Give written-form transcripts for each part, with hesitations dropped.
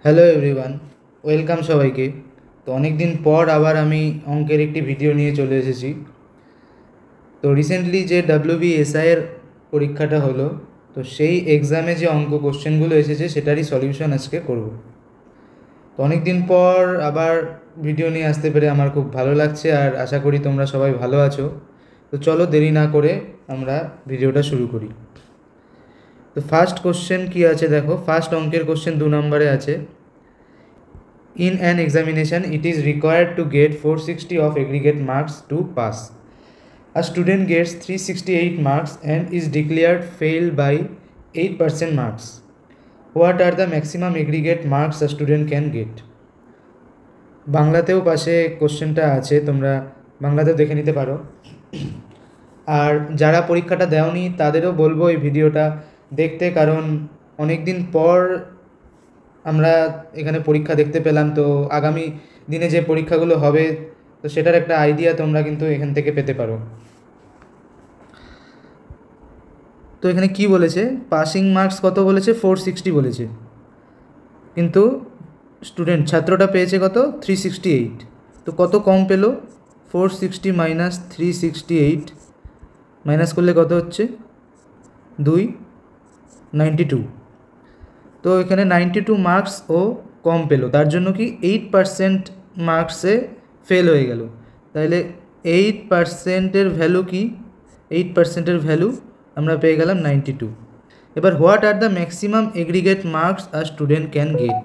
Hello everyone, welcome সবাইকে। তো অনেক দিন পর আবার আমি অঙ্কের একটি ভিডিও নিয়ে চলে এসেছি। তো রিসেন্টলি যে WBSI-এর পরীক্ষাটা হলো, তো সেই এক্সামে যে অঙ্ক কোশ্চেনগুলো এসেছে সেটারই সলিউশন আজকে করব। তো অনেক দিন পর আবার ভিডিও নিয়ে আসতে পেরে আমার খুব ভালো লাগছে, আর আশা করি তোমরা সবাই ভালো আছো। তো চলো দেরি না করে আমরা ভিডিওটা শুরু করি। তো ফার্স্ট কোশ্চেন কী আছে দেখো, ফার্স্ট অঙ্কের কোশ্চেন 2 নম্বরে আছে। In an examination, it is required to get 460 of aggregate marks to pass. A student gets 368 marks and is declared fail by 8% marks. What are the maximum aggregate marks a student can get? বাংলাতেও পাশে কোশ্চেনটা আছে, তোমরা বাংলাতেও দেখে নিতে পারো। আর যারা পরীক্ষাটা দেওনি তাদেরও বলবো এই ভিডিওটা দেখতে, কারণ অনেক দিন পর আমরা এখানে পরীক্ষা দেখতে পেলাম। তো আগামী দিনে যে পরীক্ষাগুলো হবে তো সেটার একটা আইডিয়া তোমরা কিন্তু এখান থেকে পেতে পারো। তো এখানে কি বলেছে, পাসিং মার্কস কত বলেছে, 460 বলেছে, কিন্তু ছাত্রটা পেয়েছে কত, 368। তো কত কম পেলো, 460 মাইনাস 368 মাইনাস করলে কত হচ্ছে, 92। তো এখানে 92 মার্কস ও কম পেলো, তার জন্য কি 8% মার্কসে ফেল হয়ে গেল। তাহলে 8%-এর ভ্যালু কি, 8%-এর ভ্যালু আমরা পেয়ে গেলাম 92। এবার what are the maximum aggregate marks are student can get.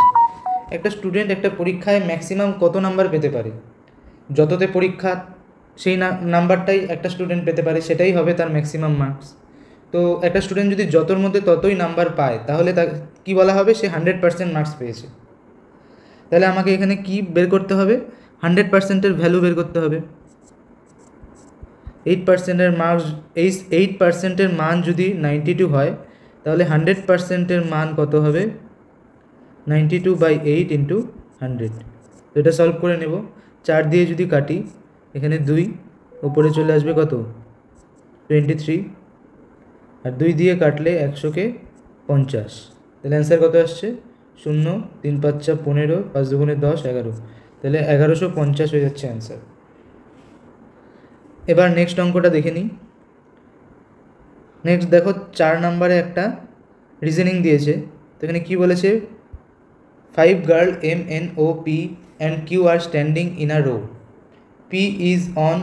একটা স্টুডেন্ট একটা পরীক্ষায় ম্যাক্সিমাম কত নাম্বার পেতে পারে, যততে পরীক্ষা সেই নাম্বারটাই একটা স্টুডেন্ট পেতে পারে, সেটাই হবে তার ম্যাক্সিমাম মার্কস। তো একটা স্টুডেন্ট যদি যতর মধ্যে ততই নাম্বার পায় তাহলে তার কী বলা হবে, সে 100% মার্কস পেয়েছে। তাহলে আমাকে এখানে কি বের করতে হবে, 100%-এর ভ্যালু বের করতে হবে। 8%-এর মার্কস, এই 8%-এর মান যদি 92 হয় তাহলে 100%-এর মান কত হবে, 92/8 ইন্টু 100। তো এটা সলভ করে নেব। 4 দিয়ে যদি কাটি, এখানে 2 উপরে চলে আসবে কত, 23, আর 2 দিয়ে কাটলে 100-কে 50। তাহলে অ্যান্সার কত আসছে, 0, 3 5 4 15, 5 2 10, 11। তাহলে 1150 হয়ে যাচ্ছে অ্যান্সার। এবার নেক্সট অঙ্কটা দেখে নিই। নেক্সট দেখো 4 নম্বরে একটা রিজনিং দিয়েছে। তো এখানে কী বলেছে, 5 girl M N O P and Q are standing in a row. P is on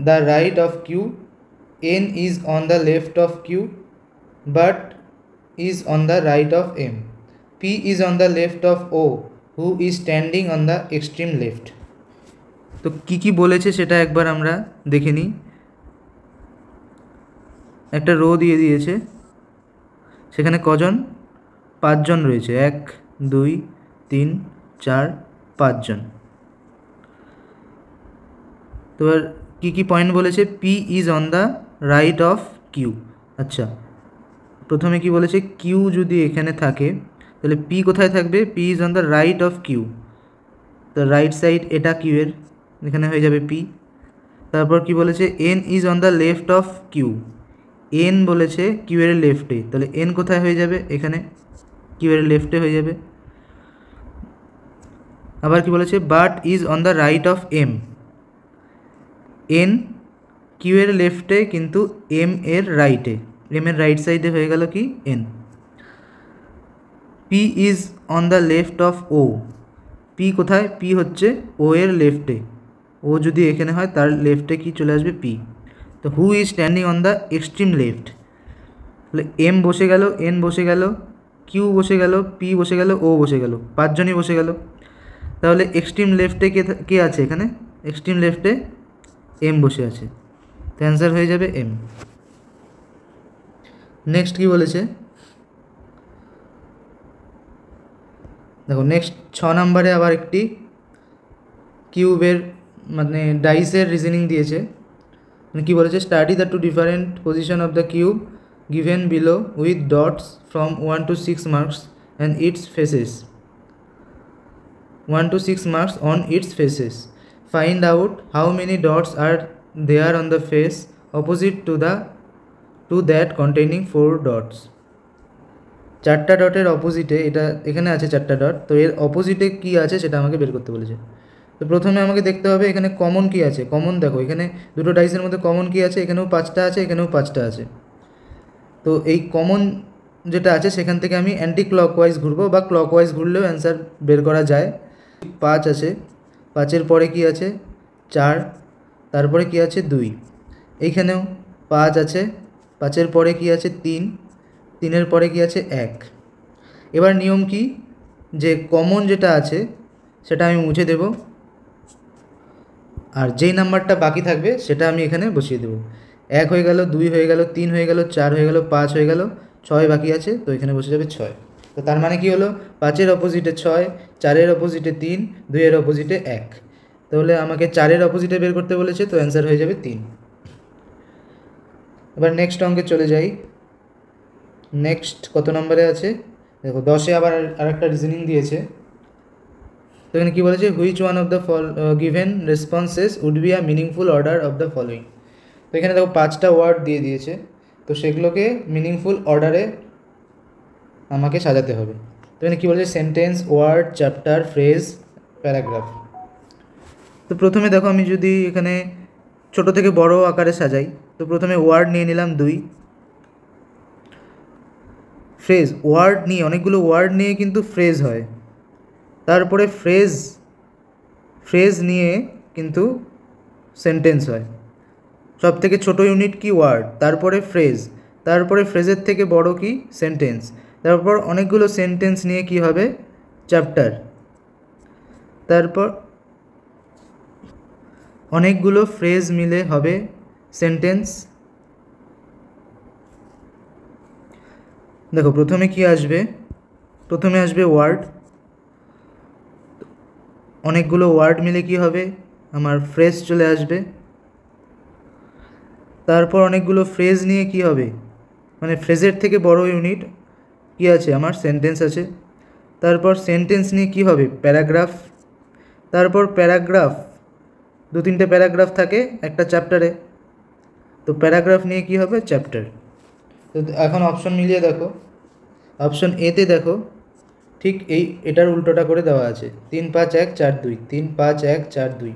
the right of Q, N is on the left of Q, but is on the right of M. P is on the left of O, who is standing on the extreme left. তো কী কী বলেছে সেটা একবার আমরা দেখে নিই। একটা rho দিয়ে দিয়েছে, সেখানে কজন, 5 জন রয়েছে, 1 2 3 4 5 জন। তো এবার কী কী পয়েন্ট বলেছে, P is on the right of Q. আচ্ছা, প্রথমে কি বলেছে, কিউ যদি এখানে থাকে তাহলে পি কোথায় থাকবে, P is on the right of Q. তো রাইট সাইড এটা কিউ এর, এখানে হয়ে যাবে পি। তারপর কি বলেছে, N is on the left of Q, N বলেছে কিউ এর লেফটে, তাহলে এন কোথায় হয়ে যাবে, এখানে কিউ এর লেফটে হয়ে যাবে। আবার কি বলেছে, but is on the right of M, N Q এর লেফটে কিন্তু এম এর রাইটে, এম এর রাইট সাইডে হয়ে গেল কি N. P is on the left of O, P কোথায়, পি হচ্ছে ও এর লেফটে, ও যদি এখানে হয় তার লেফটে কি চলে আসবে পি। তো who is standing on the extreme left, তাহলে এম বসে গেল, এন বসে গেল, কিউ বসে গেল, পি বসে গেল, ও বসে গেল, 5 জনই বসে গেল। তাহলে এক্সট্রিম লেফটে কে আছে, এখানে এক্সট্রিম লেফটে এম বসে আছে, তো অ্যান্সার হয়ে যাবে এম। নেক্সট কি বলেছে দেখো, নেক্সট 6 নম্বরে আবার একটি কিউবের মানে ডাইসের রিজনিং দিয়েছে। মানে কী বলেছে, study the 2 different position of the cube given below with dots from 1 to 6 marks and its faces, 1 to 6 marks on its faces. Find out how many dots are there on the face opposite to that containing 4 dots. 4টা ডটের অপোজিটে, এটা এখানে আছে 4টা dot, তো এর অপোজিটে কী আছে সেটা আমাকে বের করতে বলেছে। তো প্রথমে আমাকে দেখতে হবে এখানে কমন কী আছে। কমন দেখো, এখানে দুটো ডাইসের মধ্যে কমন কী আছে, এখানেও 5টা আছে, এখানেও 5টা আছে। তো এই কমন যেটা আছে সেখান থেকে আমি অ্যান্টি ক্লকওয়াইজ ঘুরবো, বা ক্লকওয়াইজ ঘুরলেও অ্যান্সার বের করা যায়। 5 আছে, 5-এর পরে কি আছে 4, তারপরে কি আছে 2। এইখানেও 5 আছে, 5-এর পরে কি আছে 3, 3-এর পরে কি আছে 1। এবার নিয়ম কি, যে কমন যেটা আছে সেটা আমি মুছে দেব, আর যেই নাম্বারটা বাকি থাকবে সেটা আমি এখানে বসিয়ে দেবো। 1 হয়ে গেল, 2 হয়ে গেল, 3 হয়ে গেল, 4 হয়ে গেল, 5 হয়ে গেল, 6 বাকি আছে, তো এখানে বসে যাবে 6। তো তার মানে কি হলো, 5-এর অপোজিটে 6, 4-এর অপোজিটে 3, 2-এর অপোজিটে 1। তাহলে আমাকে 4-এর অপোজিটে বের করতে বলেছে, তো অ্যান্সার হয়ে যাবে 3। এবার নেক্সট অঙ্কে চলে যাই। নেক্সট কত নম্বরে আছে দেখো, 10-এ আবার আরেকটা রিজনিং দিয়েছে। তো এখানে কী বলেছে, which one of the given responses would be a meaningful order of the following. তো এখানে দেখো 5টা ওয়ার্ড দিয়ে দিয়েছে, তো সেগুলোকে মিনিংফুল অর্ডারে আমাকে সাজাতে হবে। তো এখানে কী বলেছে, sentence, word, chapter, phrase, paragraph. তো প্রথমে দেখো আমি যদি এখানে ছোট থেকে বড় আকারে সাজাই, তো প্রথমে ওয়ার্ড নিয়ে নিলাম 2। ফ্রেজ, ওয়ার্ড নিয়ে, অনেকগুলো ওয়ার্ড নিয়ে কিন্তু ফ্রেজ হয়। তারপরে ফ্রেজ নিয়ে কিন্তু সেন্টেন্স হয়। সব থেকে ছোটো ইউনিট কি, ওয়ার্ড, তারপরে ফ্রেজ, তারপরে ফ্রেজের থেকে বড় কি, সেন্টেন্স, তারপর অনেকগুলো সেন্টেন্স নিয়ে কি হবে, চ্যাপ্টার, তারপর অনেকগুলো ফ্রেজ মিলে হবে সেন্টেন্স। দেখো প্রথমে কি আসবে, প্রথমে আসবে ওয়ার্ড, অনেকগুলো ওয়ার্ড মিলে কি হবে আমার ফ্রেজ চলে আসবে। তারপর অনেকগুলো ফ্রেজ নিয়ে কি হবে, মানে ফ্রেজের থেকে বড় ইউনিট কি আছে আমার, সেন্টেন্স আছে। তারপর সেন্টেন্স নিয়ে কি হবে, প্যারাগ্রাফ। তারপর প্যারাগ্রাফ, 2-3টে প্যারাগ্রাফ থাকে একটা চ্যাপ্টারে, তো প্যারাগ্রাফ নিয়ে কি হবে, চ্যাপ্টার। তো এখন অপশন মিলিয়ে দেখো, অপশন এতে দেখো ঠিক এটার উল্টোটা করে দেওয়া আছে, 3, 5, 1, 4, 2, 3, 5, 1, 4, 2।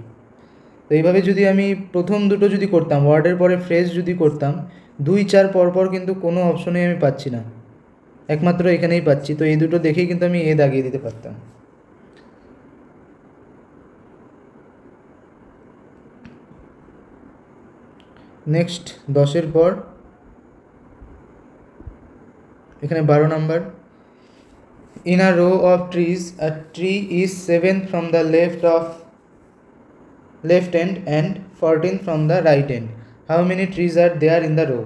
তো এইভাবে যদি আমি প্রথম দুটো যদি করতাম, ওয়ার্ডের পরে ফ্রেজ যদি করতাম, 2, 4 পরপর কিন্তু কোনো অপশনে আমি পাচ্ছি না, একমাত্র এখানেই পাচ্ছি। তো এই দুটো দেখেই কিন্তু আমি দাগিয়ে দিতে পারতাম। নেক্সট 10-এর পর এখানে 12 number. In a row of trees, a tree is 7th from the left end and 14th from the right end. How many trees are there in the row?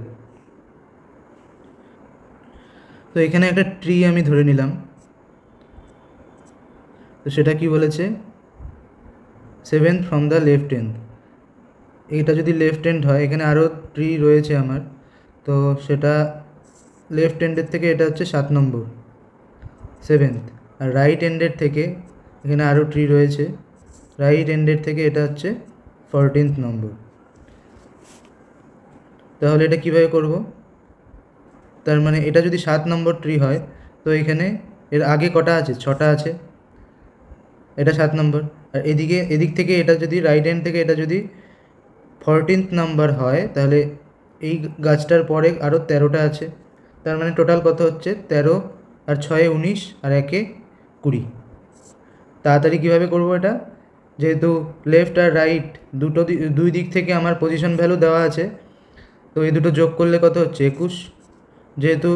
তো এখানে একটা ট্রি আমি ধরে নিলাম, তো সেটা কি বলেছে, 7th from the left end। এটা যদি লেফট এন্ড হয়, এখানে আরও ট্রি রয়েছে আমার, তো সেটা লেফট এন্ডের থেকে এটা হচ্ছে 7 নম্বর, 7th। আর রাইট এন্ডের থেকে এখানে আরও ট্রি রয়েছে, রাইট এন্ডের থেকে এটা হচ্ছে 14th নম্বর। তাহলে এটা কীভাবে করব, তার মানে এটা যদি 7 নম্বর ট্রি হয়, তো এখানে এর আগে কটা আছে, 6টা আছে, এটা 7 নম্বর। আর এদিক থেকে এটা যদি রাইট এন্ড থেকে এটা যদি 14th নাম্বার হয়, তাহলে এই গাছটার পরে আরও 13টা আছে, তার মানে টোটাল কত হচ্ছে 13, আর 6-এ 19, আর 1-এ 20। তাড়াতাড়ি কীভাবে করব এটা, যেহেতু লেফট আর রাইট দুই দিক থেকে আমার পজিশন ভ্যালু দেওয়া আছে, তো এই দুটো যোগ করলে কত হচ্ছে 21। যেহেতু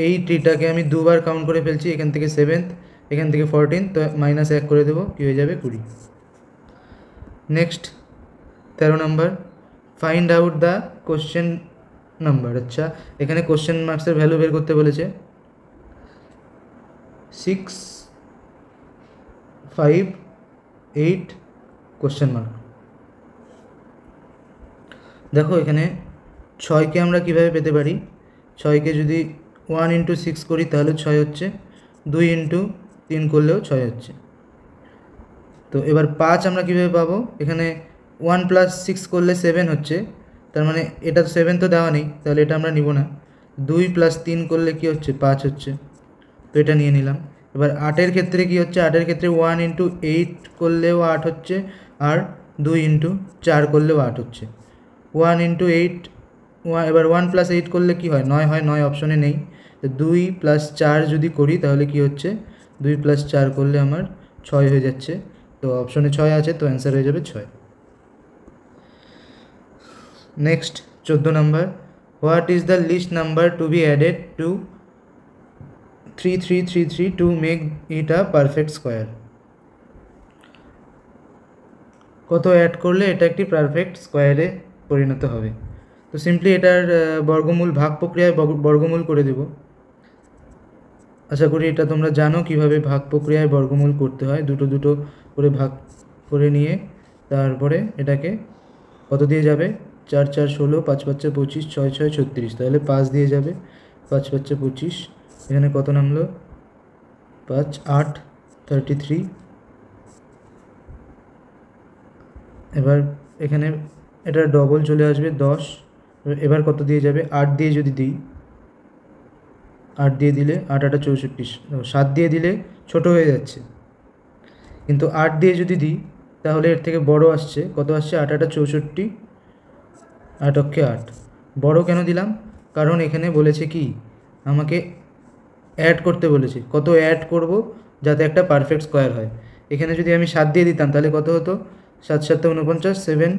এই ট্রিটাকে আমি দুবার কাউন্ট করে ফেলছি, এখান থেকে 7th, এখান থেকে 14th, তো -1 করে দেবো, কী হয়ে যাবে 20। Next 13 number, find out the question number. আচ্ছা, এখানে কোশ্চেন মার্কসের ভ্যালু বের করতে বলেছে, 6, 5, 8 কোশ্চেন মার্ক। দেখো এখানে 6কে আমরা কীভাবে পেতে পারি, 6কে যদি 1 × 6 করি তাহলে 6 হচ্ছে, 2 × 3 করলেও 6 হচ্ছে। তো এবার 5 আমরা কীভাবে পাবো, এখানে 1 + 6 করলে 7 হচ্ছে, তার মানে এটা 7 তো দেওয়া নেই, তাহলে এটা আমরা নিব না। 2 + 3 করলে কি হচ্ছে, 5 হচ্ছে। তো এটা নিয়ে নিলাম। এবার 8-এর ক্ষেত্রে কী হচ্ছে, 8-এর ক্ষেত্রে 1 ইন্টু 8 করলেও 8 হচ্ছে, আর 2 ইন্টু 4 করলেও 8 হচ্ছে। 1 ইন্টু 8, এবার 1 প্লাস 8 করলে কী হয়, 9 হয়, 9 অপশনে নেই। তো 2 প্লাস 4 যদি করি তাহলে কি হচ্ছে, 2 প্লাস 4 করলে আমার 6 হয়ে যাচ্ছে। তো অপশনে 6 আছে, তো অ্যান্সার হয়ে যাবে 6। Next 14 number, what is the least number to be added to 3333 to make it a perfect square? কত অ্যাড করলে এটা একটি পারফেক্ট স্কোয়ারে পরিণত হবে? তো সিম্পলি এটার বর্গমূল ভাগ প্রক্রিয়ায় বর্গমূল করে দেব। আশা করি এটা তোমরা জানো কিভাবে ভাগ প্রক্রিয়ায় বর্গমূল করতে হয়। দুটো দুটো করে ভাগ করে নিয়ে তারপরে এটাকে কত দিয়ে যাবে, 4 4 16, 5 5 25, 6 6 36, তাহলে 5 দিয়ে যাবে, 5 5 25, এখানে কত নামলো, 5 8 33। এবার এখানে এটা ডবল চলে আসবে 10। এবার কত দিয়ে যাবে, 8 দিয়ে যদি দিই, 8 দিয়ে দিলে 8 8 64, 7 দিয়ে দিলে ছোট হয়ে যাচ্ছে, কিন্তু 8 দিয়ে যদি দিই তাহলে এর থেকে বড় আসছে, কত আসছে, 8 8 64, 8 অক্ষে 8। বড় কেন দিলাম, কারণ এখানে বলেছে কি, আমাকে অ্যাড করতে বলেছে, কত অ্যাড করব যাতে একটা পারফেক্ট স্কোয়ার হয়। এখানে যদি আমি 7 দিয়ে দিতাম তাহলে কত হতো, 7 7 49, 7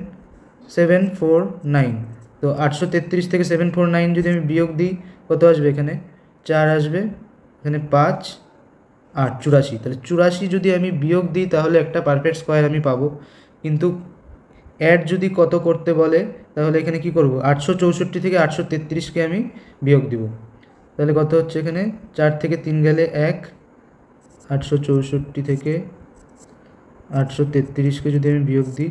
7 4 9। তো 833 থেকে 749 যদি আমি বিয়োগ দিই কত আসবে, এখানে 4 আসবে, এখানে 5 8 84। তাহলে 84 যদি আমি বিয়োগ দিই তাহলে একটা পারফেক্ট স্কোয়ার আমি পাবো। কিন্তু অ্যাড যদি কত করতে বলে তাহলে এখানে কি করব, 864 থেকে 833কে আমি বিয়োগ দিব। তাহলে কত হচ্ছে, এখানে 4 থেকে 3 গেলে 1, 864 থেকে 833কে যদি আমি বিয়োগ দিই,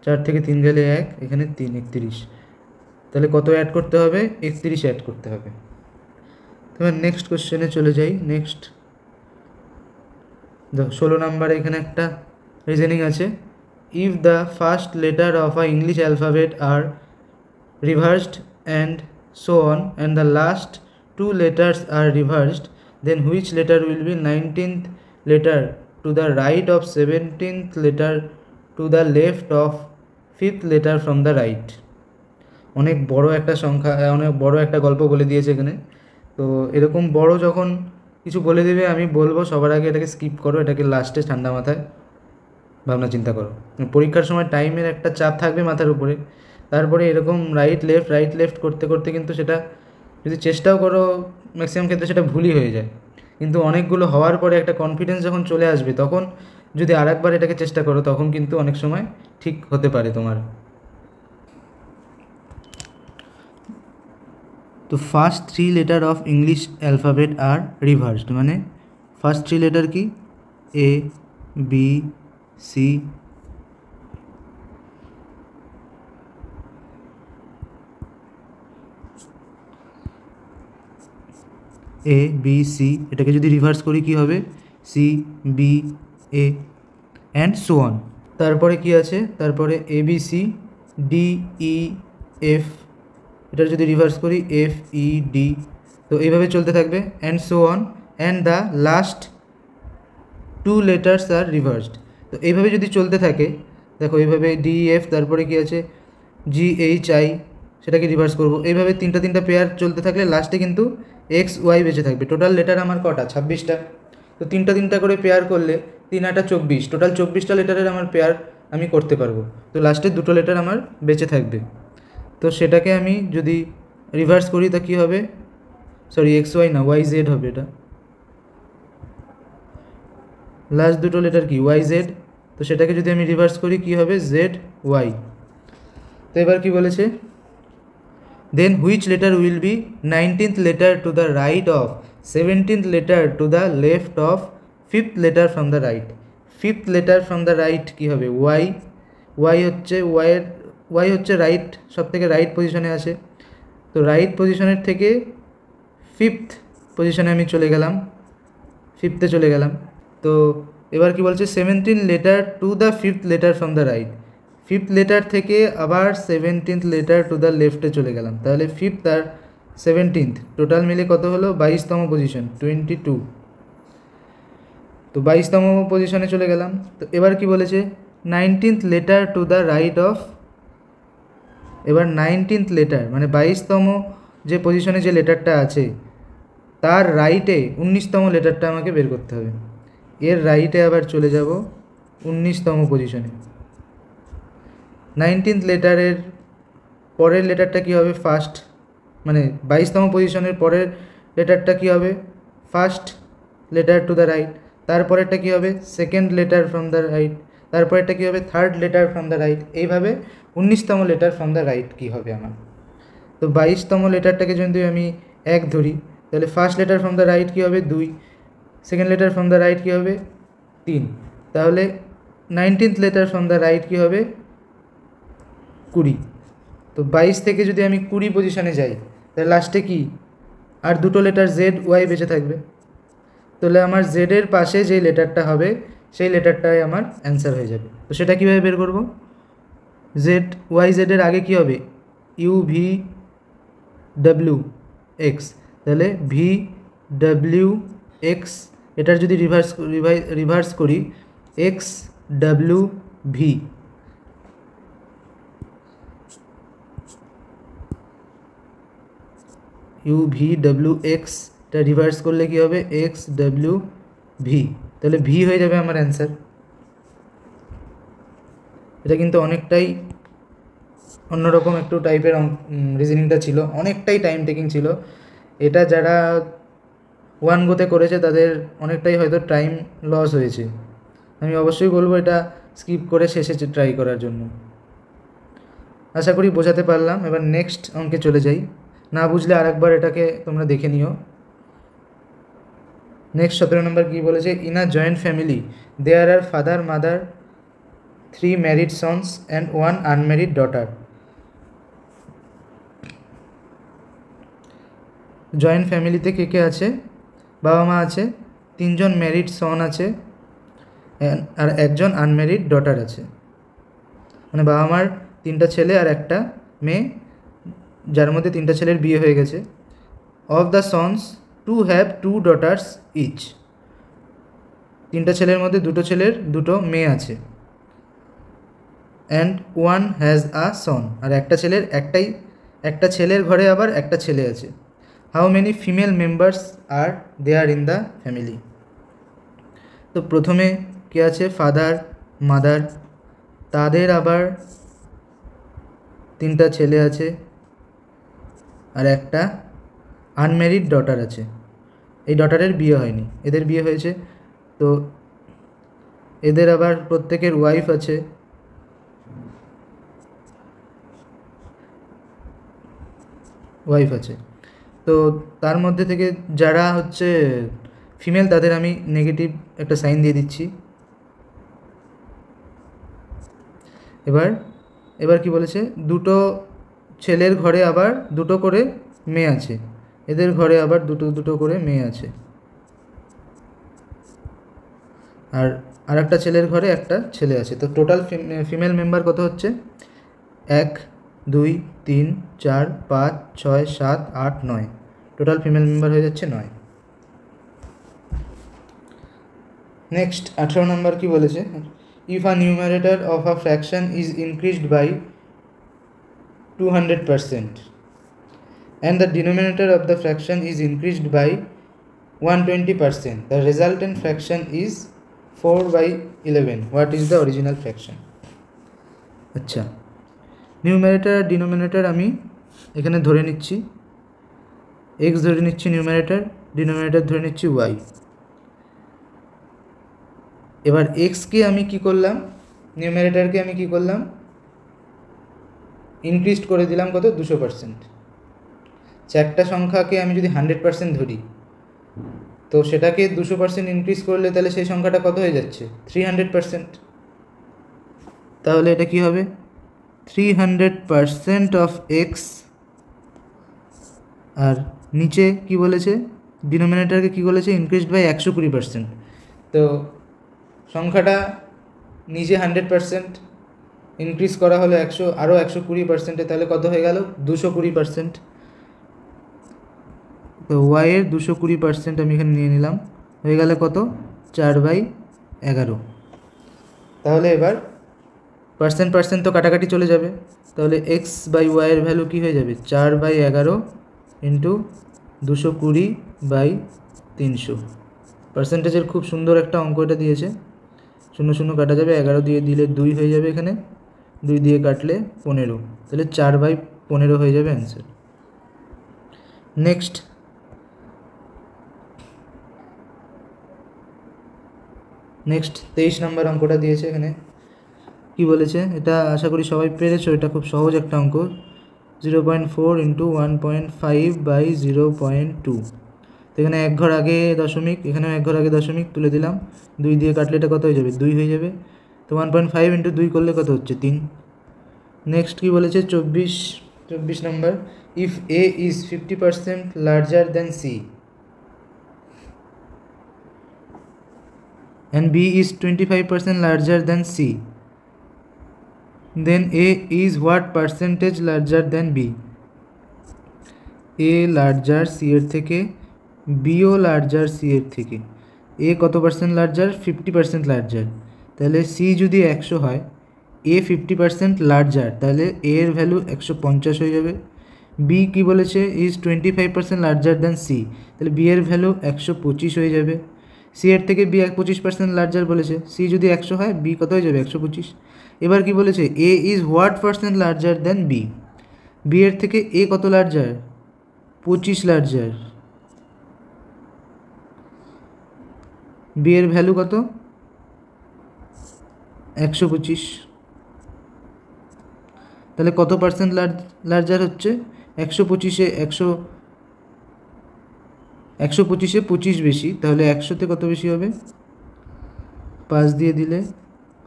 4 থেকে 3 গেলে 1, এখানে 3 31। তাহলে কত অ্যাড করতে হবে, 31 অ্যাড করতে হবে। এবার নেক্সট কোশ্চেনে চলে যাই। নেক্সট 16 নাম্বারে এখানে একটা রিজনিং আছে। If the first letter of a English alphabet are reversed and so on, and the last two letters are reversed, then which letter will be 19th letter to the right of 17th letter to the left of 5th letter from the right? অনেক বড় একটা সংখ্যা, অনেক বড় একটা গল্প বলে দিয়েছে এখানে। তো এরকম বড় যখন কিছু বলে দেবে আমি বলবো সবার আগে এটাকে স্কিপ করো, এটাকে লাস্টে ঠান্ডা মাথায় ভাবনা চিন্তা করো। পরীক্ষার সময় টাইমের একটা চাপ থাকবে মাথার উপরে, তারপরে এরকম রাইট লেফট করতে করতে কিন্তু সেটা যদি চেষ্টাও করো ম্যাক্সিমাম ক্ষেত্রে সেটা ভুলই হয়ে যায়। কিন্তু অনেকগুলো হওয়ার পরে একটা কনফিডেন্স যখন চলে আসবে তখন যদি আরেকবার এটাকে চেষ্টা করো তখন কিন্তু অনেক সময় ঠিক হতে পারে তোমার। তো first 3 letter of English alphabet are reversed, মানে ফার্স্ট 3 লেটার কি, A B C, A B C, এটাকে যদি রিভার্স করি কি হবে, C B A and so on. তারপরে কি আছে, তারপরে A B C D E F, এটার যদি রিভার্স করি এফ ই ডি। তো এইভাবে চলতে থাকবে, and so on, and the last 2 letters are reversed. তো এইভাবে যদি চলতে থাকে, দেখো এইভাবে ডি এফ, তারপরে কি আছে জি এইচ আই, সেটাকে রিভার্স করবো। এইভাবে তিনটা পেয়ার চলতে থাকলে লাস্টে কিন্তু এক্স ওয়াই বেঁচে থাকবে। টোটাল লেটার আমার কটা, 26টা। তো তিনটা করে পেয়ার করলে 3 8 24, টোটাল 24টা লেটারের আমার পেয়ার আমি করতে পারবো। তো লাস্টে 2টো লেটার আমার বেঁচে থাকবে। তো সেটাকে আমি যদি রিভার্স করি তা কী হবে, সরি এক্স ওয়াই না, ওয়াই জেড হবে। এটা লাস্ট 2টো লেটার কি, ওয়াই জেড। তো সেটাকে যদি আমি রিভার্স করি কি হবে, জেড ওয়াই। তো এবার কি বলেছে, then which letter will be 19th letter to the right of 17th letter to the left of 5th letter from the right. 5th letter from the right কী হবে, ওয়াই। ওয়াই হচ্ছে right, সব থেকে right পজিশনে আছে। তো right পজিশনের থেকে 5th পজিশনে আমি চলে গেলাম, 5th-এ চলে গেলাম। তো এবার কি বলছে, 17 letter to the 5th letter from the right. 5th letter থেকে আবার 17th লেটার টু দ্য লেফটে চলে গেলাম, তাহলে 5th আর 17th টোটাল মিলে কত হলো, 22তম পজিশন, 22। তো 22তম পজিশনে চলে গেলাম। তো এবার কি বলেছে, 19th letter to the right of, এবার 19th লেটার মানে 22তম যে পজিশনে যে লেটারটা আছে তার রাইটে 19তম লেটারটা আমাকে বের করতে হবে। এর রাইটে আবার চলে যাব 19তম পজিশনে। 19th লেটারের পরের লেটারটা কী হবে, ফার্স্ট, মানে 22তম পজিশনের পরের লেটারটা কী হবে, first letter to the right. তারপরেরটা কী হবে, second letter from the right. তারপরেরটা কী হবে, third letter from the right. এইভাবে 19তম লেটার ফ্রম দ্য রাইট কী হবে আমার। তো 22তম লেটারটাকে যদি আমি 1 ধরি, তাহলে first letter from the right কী হবে 2, second letter from the right কী হবে 3, তাহলে 19th letter from the right কী হবে 20। তো 22 থেকে যদি আমি 20 পজিশনে যাই, তাহলে লাস্টে কি আর দুটো লেটার জেড ওয়াই বেঁচে থাকবে। তাহলে আমার জেডের পাশে যেই লেটারটা হবে সেই লেটারটাই আমার অ্যান্সার হয়ে যাবে। তো সেটা কীভাবে বের করব, জেড ওয়াই জেডের আগে কী হবে, ইউ ভি ডাব্লিউ এক্স, তাহলে ভি ডাব্লিউ এক্স, এটার যদি রিভার্স করি x W V, U V W x, এটা রিভার্স করলে কী হবে এক্স ডাব্লিউ ভি, তাহলে ভি হয়ে যাবে আমার অ্যান্সার। এটা কিন্তু অনেকটাই অন্যরকম একটু টাইপের রিজনিংটা ছিল, অনেকটাই টাইম টেকিং ছিল। এটা যারা 1 গোতে করেছে তাদের অনেকটাই হয়তো টাইম লস হয়েছে। আমি অবশ্যই বলবো এটা স্কিপ করে শেষে ট্রাই করার জন্য। আশা করি বোঝাতে পারলাম। এবার নেক্সট অঙ্কে চলে যাই, না বুঝলে আরেকবার এটাকে তোমরা দেখে নিও। নেক্সট 17 নম্বর কী বলেছে, in a joint family there are father mother 3 married sons and 1 unmarried daughter. Joint ফ্যামিলিতে কে কে আছে, বাবা মা আছে, 3জন ম্যারিড সন আছে আর 1জন আনম্যারিড ডটার আছে। মানে বাবা মার 3টা ছেলে আর একটা মেয়ে, যার মধ্যে 3টা ছেলের বিয়ে হয়ে গেছে। Of the sons 2 have 2 daughters each, 3টা ছেলের মধ্যে 2টো ছেলের 2টো মেয়ে আছে। অ্যান্ড 1 হ্যাজ আ সন, আর একটা ছেলের ঘরে আবার একটা ছেলে আছে। How many female members are there in the family. তো প্রথমে কে আছে, ফাদার মাদার, তাদের আবার 3টা ছেলে আছে আর একটা আনম্যারিড ডটার আছে। এই ডটারের বিয়ে হয়নি, এদের বিয়ে হয়েছে। তো এদের আবার প্রত্যেকের ওয়াইফ আছে, তো তার মধ্যে থেকে যারা হচ্ছে ফিমেল তাদের আমি নেগেটিভ একটা সাইন দিয়ে দিচ্ছি। এবার কি বলেছে, 2টো ছেলের ঘরে আবার 2টো করে মেয়ে আছে, এদের ঘরে আবার 2টো করে মেয়ে আছে, আর একটা ছেলের ঘরে একটা ছেলে আছে। তো টোটাল ফিমেল মেম্বার কত হচ্ছে, 1 2 3 4 5 6 7 8 9, টোটাল ফিমেল মেম্বার হয়ে যাচ্ছে 9। নেক্সট 18 নম্বর কি বলেছে, if a numerator of a fraction is increased by 200% and the denominator of the fraction is increased by 120%, the resultant fraction is 4/11. What is the original fraction? আচ্ছা, numerator আর denominator আমি এখানে ধরে নিচ্ছি, এক্স ধরে নিচ্ছি নিউমারেটর, ডিনোমিনেটর ধরে নিচ্ছি Y. এবার এক্সকে আমি কি করলাম, নিউমারেটরকে আমি কি করলাম, ইনক্রিজ করে দিলাম কত, 200%। একটা সংখ্যাকে আমি যদি 100% ধরি, তো সেটাকে 200% ইনক্রিজ করলে তাহলে সেই সংখ্যাটা কত হয়ে যাচ্ছে, 300%। তাহলে এটা কি হবে, 300% অফ এক্স। আর নিচে কি বলেছে, ডিনোমিনেটরকে কি বলেছে, ইনক্রিজড বাই 120%। তো সংখ্যাটা নিচে 100% ইনক্রিজ করা হলো 100, আরও 120%, তাহলে কত হয়ে গেল, 220%। তো ওয়াইয়ের 220% আমি এখানে নিয়ে নিলাম, হয়ে গেলে কত, 4/11। তাহলে এবার পার্সেন্ট তো কাটাকাটি চলে যাবে, তাহলে x/y এর ভ্যালু কী হয়ে যাবে 4/11 ইন্টু 220/300। পার্সেন্টেজের খুব সুন্দর একটা অঙ্ক এটা দিয়েছে। 0 0 কাটা যাবে, 11 দিয়ে দিলে 2 হয়ে যাবে, এখানে 2 দিয়ে কাটলে 15, তাহলে 4/15 হয়ে যাবে অ্যান্সার। নেক্সট 23 নম্বর অঙ্কটা দিয়েছে। এখানে কি বলেছে, এটা আশা করি সবাই পেরেছো, এটা খুব সহজ একটা অঙ্ক। 0.4 ইন্টু 1.5/0.2। তো এখানে এক ঘর আগে দশমিক, এখানেও এক ঘর আগে দশমিক তুলে দিলাম, 2 দিয়ে কাটলে এটা কত হয়ে যাবে 2 হয়ে যাবে। তো 1.5 ইন্টু 2 করলে কত হচ্ছে 3। নেক্সট কি বলেছে 24 number, if A is 50% larger than C and B is 25% larger than C, then A is what percentage larger than B? A larger C এর থেকে, B ও larger C এর থেকে। A কত পার্সেন্ট লার্জার 50% লার্জার, তাহলে C যদি 100 হয়, A 50% larger, তাহলে A এর ভ্যালু 150 হয়ে যাবে। B কি বলেছে ইজ 25% লার্জার দ্যান C, তাহলে B এর ভ্যালু 125 হয়ে যাবে। সি এর থেকে বি 25% লার্জার বলেছে, সি যদি 100 হয় বি কত হয়ে যাবে 125। এবার কি বলেছে A is what percent larger than B, B এর থেকে এ কত লার্জার 25 লার্জার, বি এর ভ্যালু কত 125, তাহলে কত পার্সেন্ট লার্জার হচ্ছে 125-এ 125-এ 25 বেশি, তাহলে 100-তে কত বেশি হবে 5 দিয়ে দিলে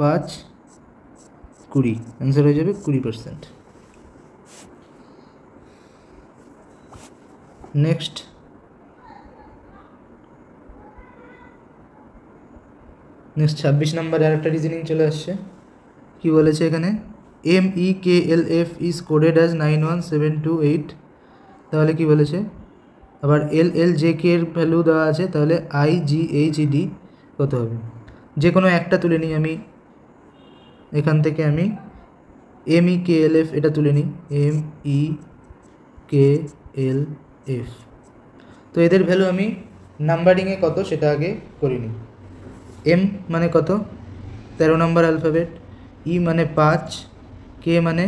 5 20, অ্যান্সার হয়ে যাবে 20%। নেক্সট 26 নম্বরে আরেকটা রিজনিং চলে আসছে। কি বলেছে এখানে MEKLF ইজ কোডেড অ্যাজ 91728, তাহলে কি বলেছে আবার LLJK এর ভ্যালু দেওয়া আছে, তাহলে IGHD কত হবে। যে কোনো একটা তুলে নিই আমি, এখান থেকে আমি MEKLF এটা তুলে নিই, MEKLF। তো এদের ভ্যালু আমি নাম্বারিংয়ে কত সেটা আগে করে নিই। M মানে কত 13 নম্বর অ্যালফাবেট, E মানে 5, K মানে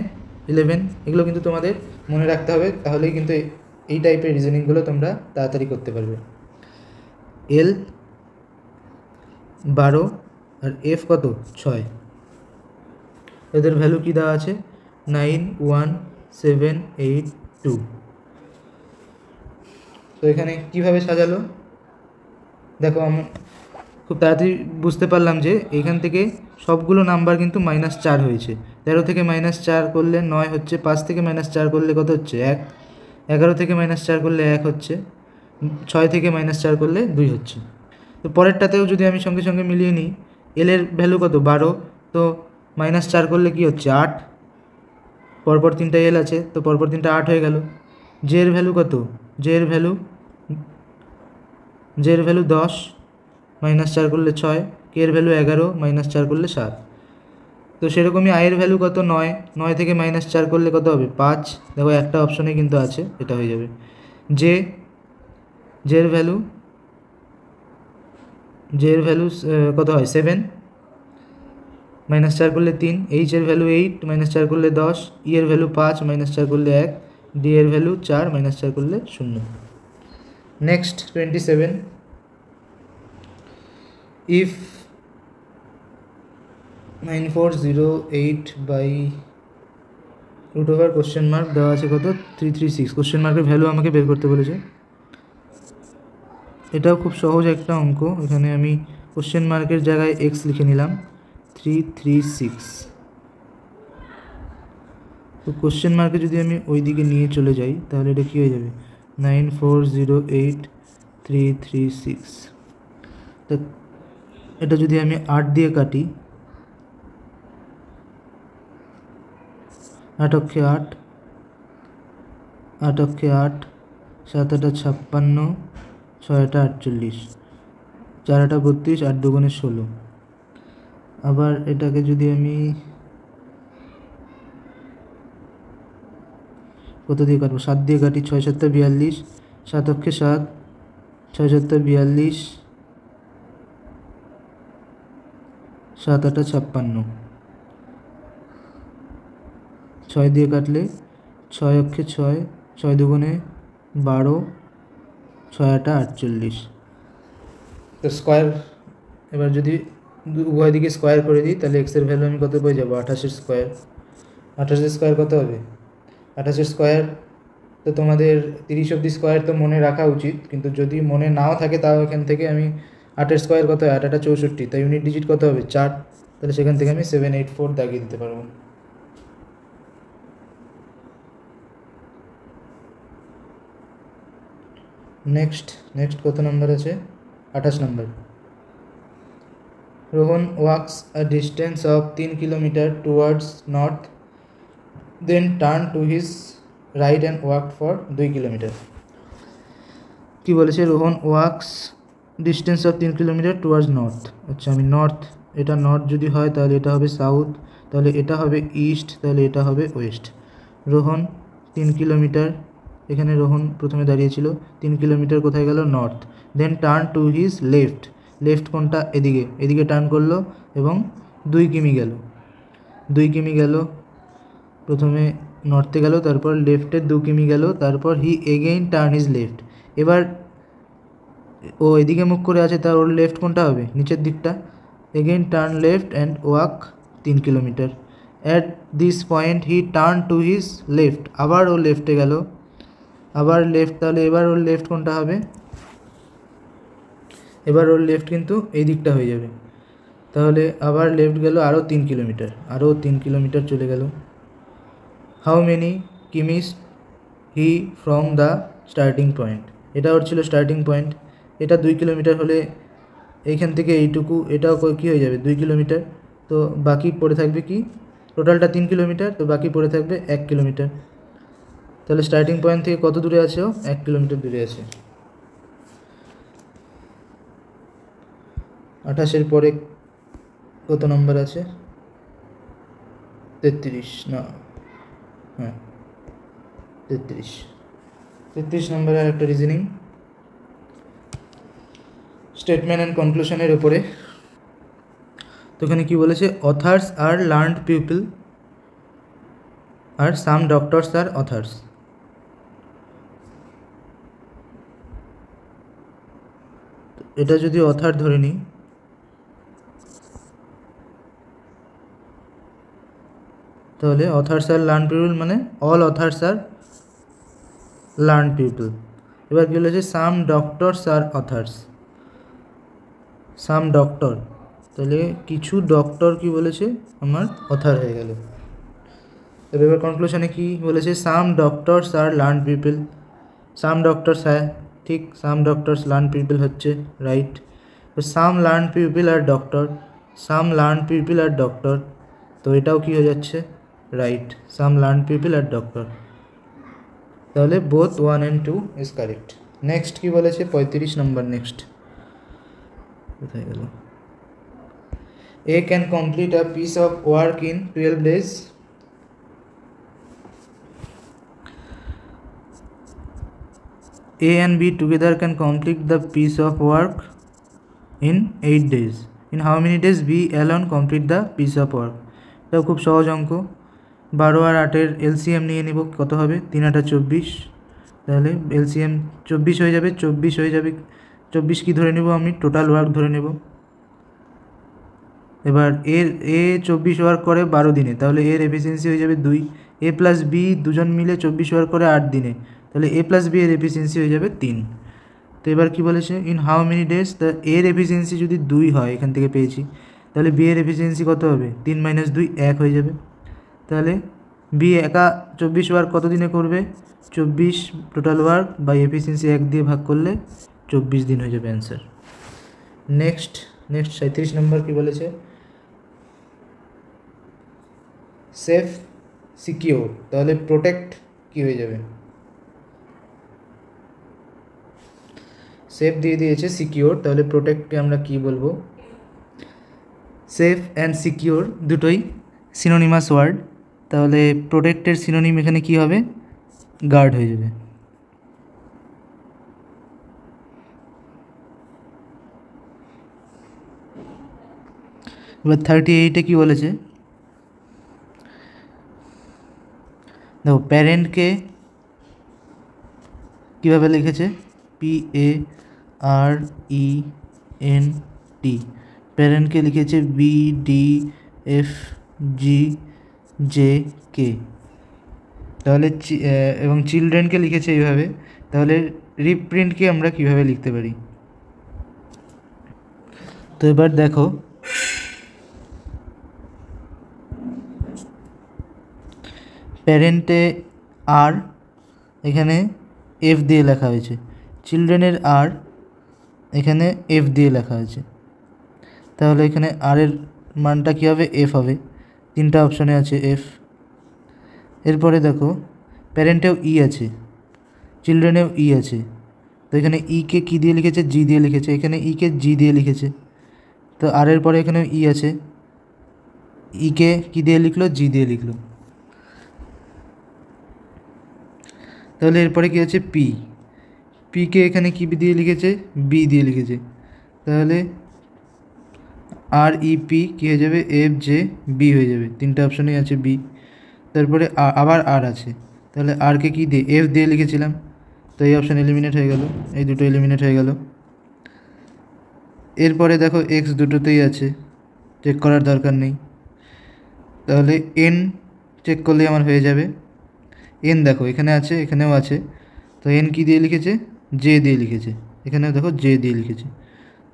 11। এগুলো কিন্তু তোমাদের মনে রাখতে হবে, তাহলেই কিন্তু এই টাইপের রিজনিংগুলো তোমরা তাড়াতাড়ি করতে পারবে। L 12 আর F কত 6, এদের ভ্যালু কি দেওয়া আছে 91782। তো এখানে কিভাবে সাজালো দেখো, আমি খুব তাড়াতাড়ি বুঝতে পারলাম যে এখান থেকে সবগুলো নাম্বার কিন্তু -4 হয়েছে। 13 থেকে -4 করলে 9 হচ্ছে, 5 থেকে -4 করলে কত হচ্ছে 1, 11 থেকে -4 করলে 1 হচ্ছে, 6 থেকে -4 করলে 2 হচ্ছে। তো পরেরটাতেও যদি আমি সঙ্গে সঙ্গে মিলিয়ে নিই, এল এর ভ্যালু কত 12, তো -4 করলে কি হচ্ছে 8, পরপর 3টা এল আছে, তো পরপর 3টা 8 হয়ে গেল। জে এর ভ্যালু কত, জে এর ভ্যালু 10, -4 করলে 6, কে এর ভ্যালু 11, -4 করলে 7। তো সেরকমই আয়ের ভ্যালু কত 9, 9 থেকে -4 করলে কত হবে 5, দেখো একটা অপশনে কিন্তু আছে, এটা হয়ে যাবে। জে এর ভ্যালু কত হয় 7, -4 করলে 3, এইচ এর ভ্যালু 8, -4 করলে 10, ই এর ভ্যালু 5, -4 করলে 1, ডি এর ভ্যালু 4, -4 করলে 0। নেক্সট 27, if 9408/√ কোশ্চেন মার্ক দেওয়া আছে কত 336, কোশ্চেন মার্কের ভ্যালু আমাকে বের করতে বলেছে। এটাও খুব সহজ একটা অঙ্ক, এখানে আমি কোশ্চেন মার্কের জায়গায় x লিখে নিলাম 336। তো কোশ্চেন মার্কে যদি আমি ওই দিকে নিয়ে চলে যাই তাহলে এটা কী হয়ে যাবে 9408,336। তো এটা যদি আমি 8 দিয়ে কাটি, 8 অক্ষে 8, 8 অক্ষে 8, 7 8 56, 6 8 48, 4 8 32, 8 2 16। আবার এটাকে যদি আমি কত দিয়ে কাটবো, 7 দিয়ে কাটি, 6 7 42, 7 অক্ষে 7, 6 7 42, 7 8 56, 6 দিয়ে কাটলে 6 অক্ষে 6, 6 2 12, 6 8 48। তো স্কোয়ার, এবার যদি উভয় দিকে স্কোয়ার করে দিই তাহলে এক্সের ভ্যালু আমি কত পেয়ে যাবো, 28 স্কোয়ার। 28 স্কোয়ার কত হবে, 28 স্কোয়ার তো তোমাদের 30 অব্দি স্কোয়ার তো মনে রাখা উচিত, কিন্তু যদি মনে নাও থাকে তাও এখান থেকে আমি 8 স্কোয়ার কত হয়, 8 8 64, তাই ইউনিট ডিজিট কত হবে 4, তাহলে সেখান থেকে আমি 784 দাগিয়ে দিতে পারবো। নেক্সট কত নাম্বার আছে, 28 number. Rohan walks a distance of 3 kilometre towards north, then turn to his right and walk for 2 kilometre. কি বলেছে, Rohan walks distance of 3 kilometre towards north. আচ্ছা, আমি নর্থ, এটা নর্থ যদি হয় তাহলে এটা হবে সাউথ, তাহলে এটা হবে ইস্ট, তাহলে এটা হবে ওয়েস্ট। রোহন 3 কিলোমিটার, এখানে রোহন প্রথমে দাঁড়িয়েছিল, 3 কিলোমিটার কোথায় গেল, north. Then turn to his left, left কোনটা, এদিকে টার্ন করলো এবং 2 কিমি গেল, 2 কিমি গেল, প্রথমে নর্থে গেল, তারপর লেফটে 2 কিমি গেল, তারপর হি এগেইন টার্ন হিজ লেফট। এবার ও এদিকে মুখ করে আছে, তার ওর লেফট কোনটা হবে, নিচের দিকটা। Again turn left and walk 3 kilometre. At this point he turn to his left, আবার ও লেফটে গেল, আবার লেফট, তাহলে এবার ওর লেফট কোনটা হবে, এবার ওর লেফট কিন্তু এই দিকটা হয়ে যাবে, তাহলে আবার লেফট গেল আরও 3 কিলোমিটার, আরও 3 কিলোমিটার চলে গেল। How many kms he from the starting point, এটা ওর ছিল স্টার্টিং পয়েন্ট, এটা 2 কিলোমিটার হলে এইখান থেকে এইটুকু এটাও কী হয়ে যাবে 2 কিলোমিটার, তো বাকি পড়ে থাকবে কি, টোটালটা 3 কিলোমিটার, তো বাকি পড়ে থাকবে 1 কিলোমিটার। তাহলে স্টার্টিং পয়েন্ট থেকে কত দূরে আছে ও, 1 কিলোমিটার দূরে আছে। 28 পরে কত নম্বর আছে, 33 না, হ্যাঁ 33 নম্বরে আর একটা রিজনিং স্টেটমেন্ট অ্যান্ড কনক্লুশনের উপরে। তো এখানে কী বলেছে, অথার্স আর লার্নড পিপল আর সাম ডক্টরস আর অথার্স। এটা যদি অথার ধরে নিই, তাহলে অথার্স আর লার্ন পিপল মানে অল অথার্স আর লার্ন পিপল। এবার কী বলেছে, সাম ডক্টরস আর অথার্স, সাম ডক্টর, তাহলে কিছু ডক্টর কি বলেছে আমার অথার হয়ে গেল। তবে এবার কনক্লুশনে কি বলেছে, সাম ডক্টরস আর লার্ন পিপল, সাম ডক্টরস হ্যাঁ ঠিক, সাম ডক্টরস লার্ন পিপল হচ্ছে রাইট। তো সাম লার্ন পিপল আর ডক্টর, সাম লার্ন পিপল আর ডক্টর, তো এটাও কি হয়ে যাচ্ছে রাইট, সাম লার্ন পিপল আর ডক্টর, তাহলে both 1 and 2 is correct. Next কি বলেছে, 35 নম্বর। নেক্সট কোথায় গেল, A can complete a piece of work in 12 days. A and B together can complete the piece of work in 8 days. In how many days B alone complete the piece of work? এটা খুব সহজ অঙ্ক, 12 আর 8-এর LCM নিয়ে নিব, কত হবে 3 8 24, তাহলে LCM 24 হয়ে যাবে, 24 হয়ে যাবে, 24 কি ধরে নেব আমি, টোটাল ওয়ার্ক ধরে নেব। এবার এ 24 ওয়ার্ক করে 12 দিনে, তাহলে এর এফিসিয়েন্সি হয়ে যাবে 2, এ প্লাস বি দুজন মিলে 24 ওয়ার্ক করে 8 দিনে, তাহলে এ প্লাস বি এর এফিসিয়েন্সি হয়ে যাবে 3। তো এবার কী বলেছে, ইন হাউ মেনি ডেজ, তা এর এফিসিয়েন্সি যদি 2 হয়, এখান থেকে পেয়েছি, তাহলে বি এর এফিসিয়েন্সি কত হবে, 3 - 2 1 হয়ে যাবে, তাহলে বি একা 24 ওয়ার্ক কত দিনে করবে, 24 টোটাল ওয়ার্ক বাই এফিসিয়েন্সি 1 দিয়ে ভাগ করলে 24 দিন হয়ে যাবে অ্যান্সার। নেক্সট 37 নম্বর কী বলেছে, সেফ সিকিওর, তাহলে প্রোটেক্ট কি হয়ে যাবে, সেফ দিয়ে দিয়েছে সিকিওর, তাহলে প্রোটেক্টকে আমরা কি বলবো? সেফ অ্যান্ড সিকিওর দুটোই সিনোনিমাস ওয়ার্ড, তাহলে প্রোটেক্টের সিনোনিম এখানে কি হবে? গার্ড হয়ে যাবে। এবার 38-এ কী বলেছে দেখো, প্যারেন্টকে কীভাবে লিখেছে? PARENT, প্যারেন্টকে লিখেছে BDFGJK, তাহলে এবং চিলড্রেনকে লিখেছে এইভাবে, তাহলে রিপ্রিন্টকে আমরা কিভাবে লিখতে পারি? তো এবার দেখো, প্যারেন্টে আর এখানে এফ দিয়ে লেখা হয়েছে, চিলড্রেনের আর এখানে এফ দিয়ে লেখা হয়েছে, তাহলে এখানে আর এর মানটা কী হবে? এফ হবে। তিনটা অপশানে আছে এফ। এরপরে দেখো, প্যারেন্টেও ই আছে, চিলড্রেনেও ই আছে, তো এখানে ইকে কী দিয়ে লিখেছে? জি দিয়ে লিখেছে, এখানে ইকে জি দিয়ে লিখেছে, তো আর এর পরে এখানেও ই আছে, ইকে কী দিয়ে লিখলো? জি দিয়ে লিখলো। তাহলে এরপরে কী আছে? পিকে এখানে কী দিয়ে লিখেছে? বি দিয়ে লিখেছে, তাহলে REP কী হয়ে যাবে? FJB হয়ে যাবে। তিনটা অপশানেই আছে বি। তারপরে আবার আর আছে, তাহলে আরকে কী দিয়ে? এফ দিয়ে লিখেছিলাম, তো এই অপশান এলিমিনেট হয়ে গেল, এই দুটো এলিমিনেট হয়ে গেল। এরপরে দেখো এক্স দুটোতেই আছে, চেক করার দরকার নেই, তাহলে এন চেক করলেই আমার হয়ে যাবে। এন দেখো এখানে আছে, এখানেও আছে, তো এন কী দিয়ে লিখেছে? জে দিয়ে লিখেছে, এখানেও দেখো জে দিয়ে লিখেছে,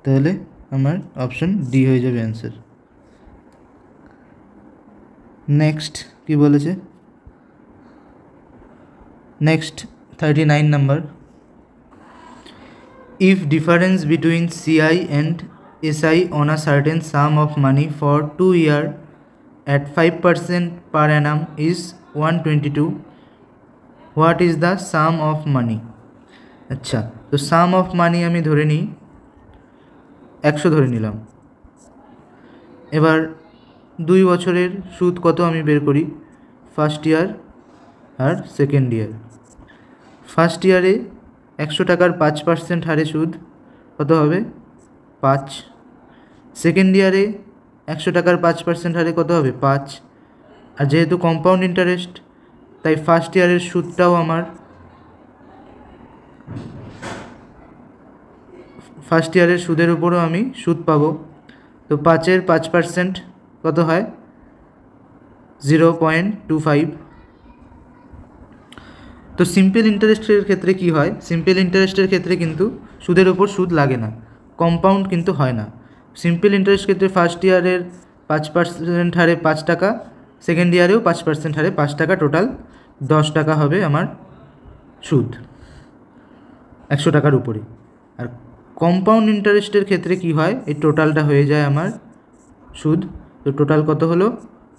তাহলে আমার অপশন ডি হয়ে যাবে অ্যান্সার। নেক্সট কি বলেছে? Next 39 number, if difference between CI and SI on a certain sum of money for 2 years at 5% per annum is 122, what is the sum of money? আচ্ছা, তো সাম অফ মানি আমি ধরে নিই 100 ধরে নিলাম। এবার 2 বছরের সুদ কত আমি বের করি, ফার্স্ট ইয়ার আর সেকেন্ড ইয়ার। ফার্স্ট ইয়ারে 100 টাকার 5% হারে সুদ কত হবে? 5। সেকেন্ড ইয়ারে 100 টাকার 5% হারে কত হবে? 5। আর যেহেতু কম্পাউন্ড ইন্টারেস্ট, তাই ফার্স্ট ইয়ারের সুদটাও আমার ফার্স্ট ইয়ারের সুদের উপরও আমি সুদ পাবো। তো 5-এর 5% কত হয়? 0.25। তো সিম্পল ইন্টারেস্টের ক্ষেত্রে কি হয়? সিম্পল ইন্টারেস্টের ক্ষেত্রে কিন্তু সুদের ওপর সুদ লাগে না, কম্পাউন্ড কিন্তু হয় না। সিম্পল ইন্টারেস্ট ক্ষেত্রে ফার্স্ট ইয়ারের 5% হারে 5 টাকা, সেকেন্ড ইয়ারেও 5% হারে 5 টাকা, টোটাল 10 টাকা হবে আমার সুদ 100 টাকার উপরে। আর কম্পাউন্ড ইন্টারেস্টের ক্ষেত্রে কি হয়? এই টোটালটা হয়ে যায় আমার সুদ। তো টোটাল কত হলো?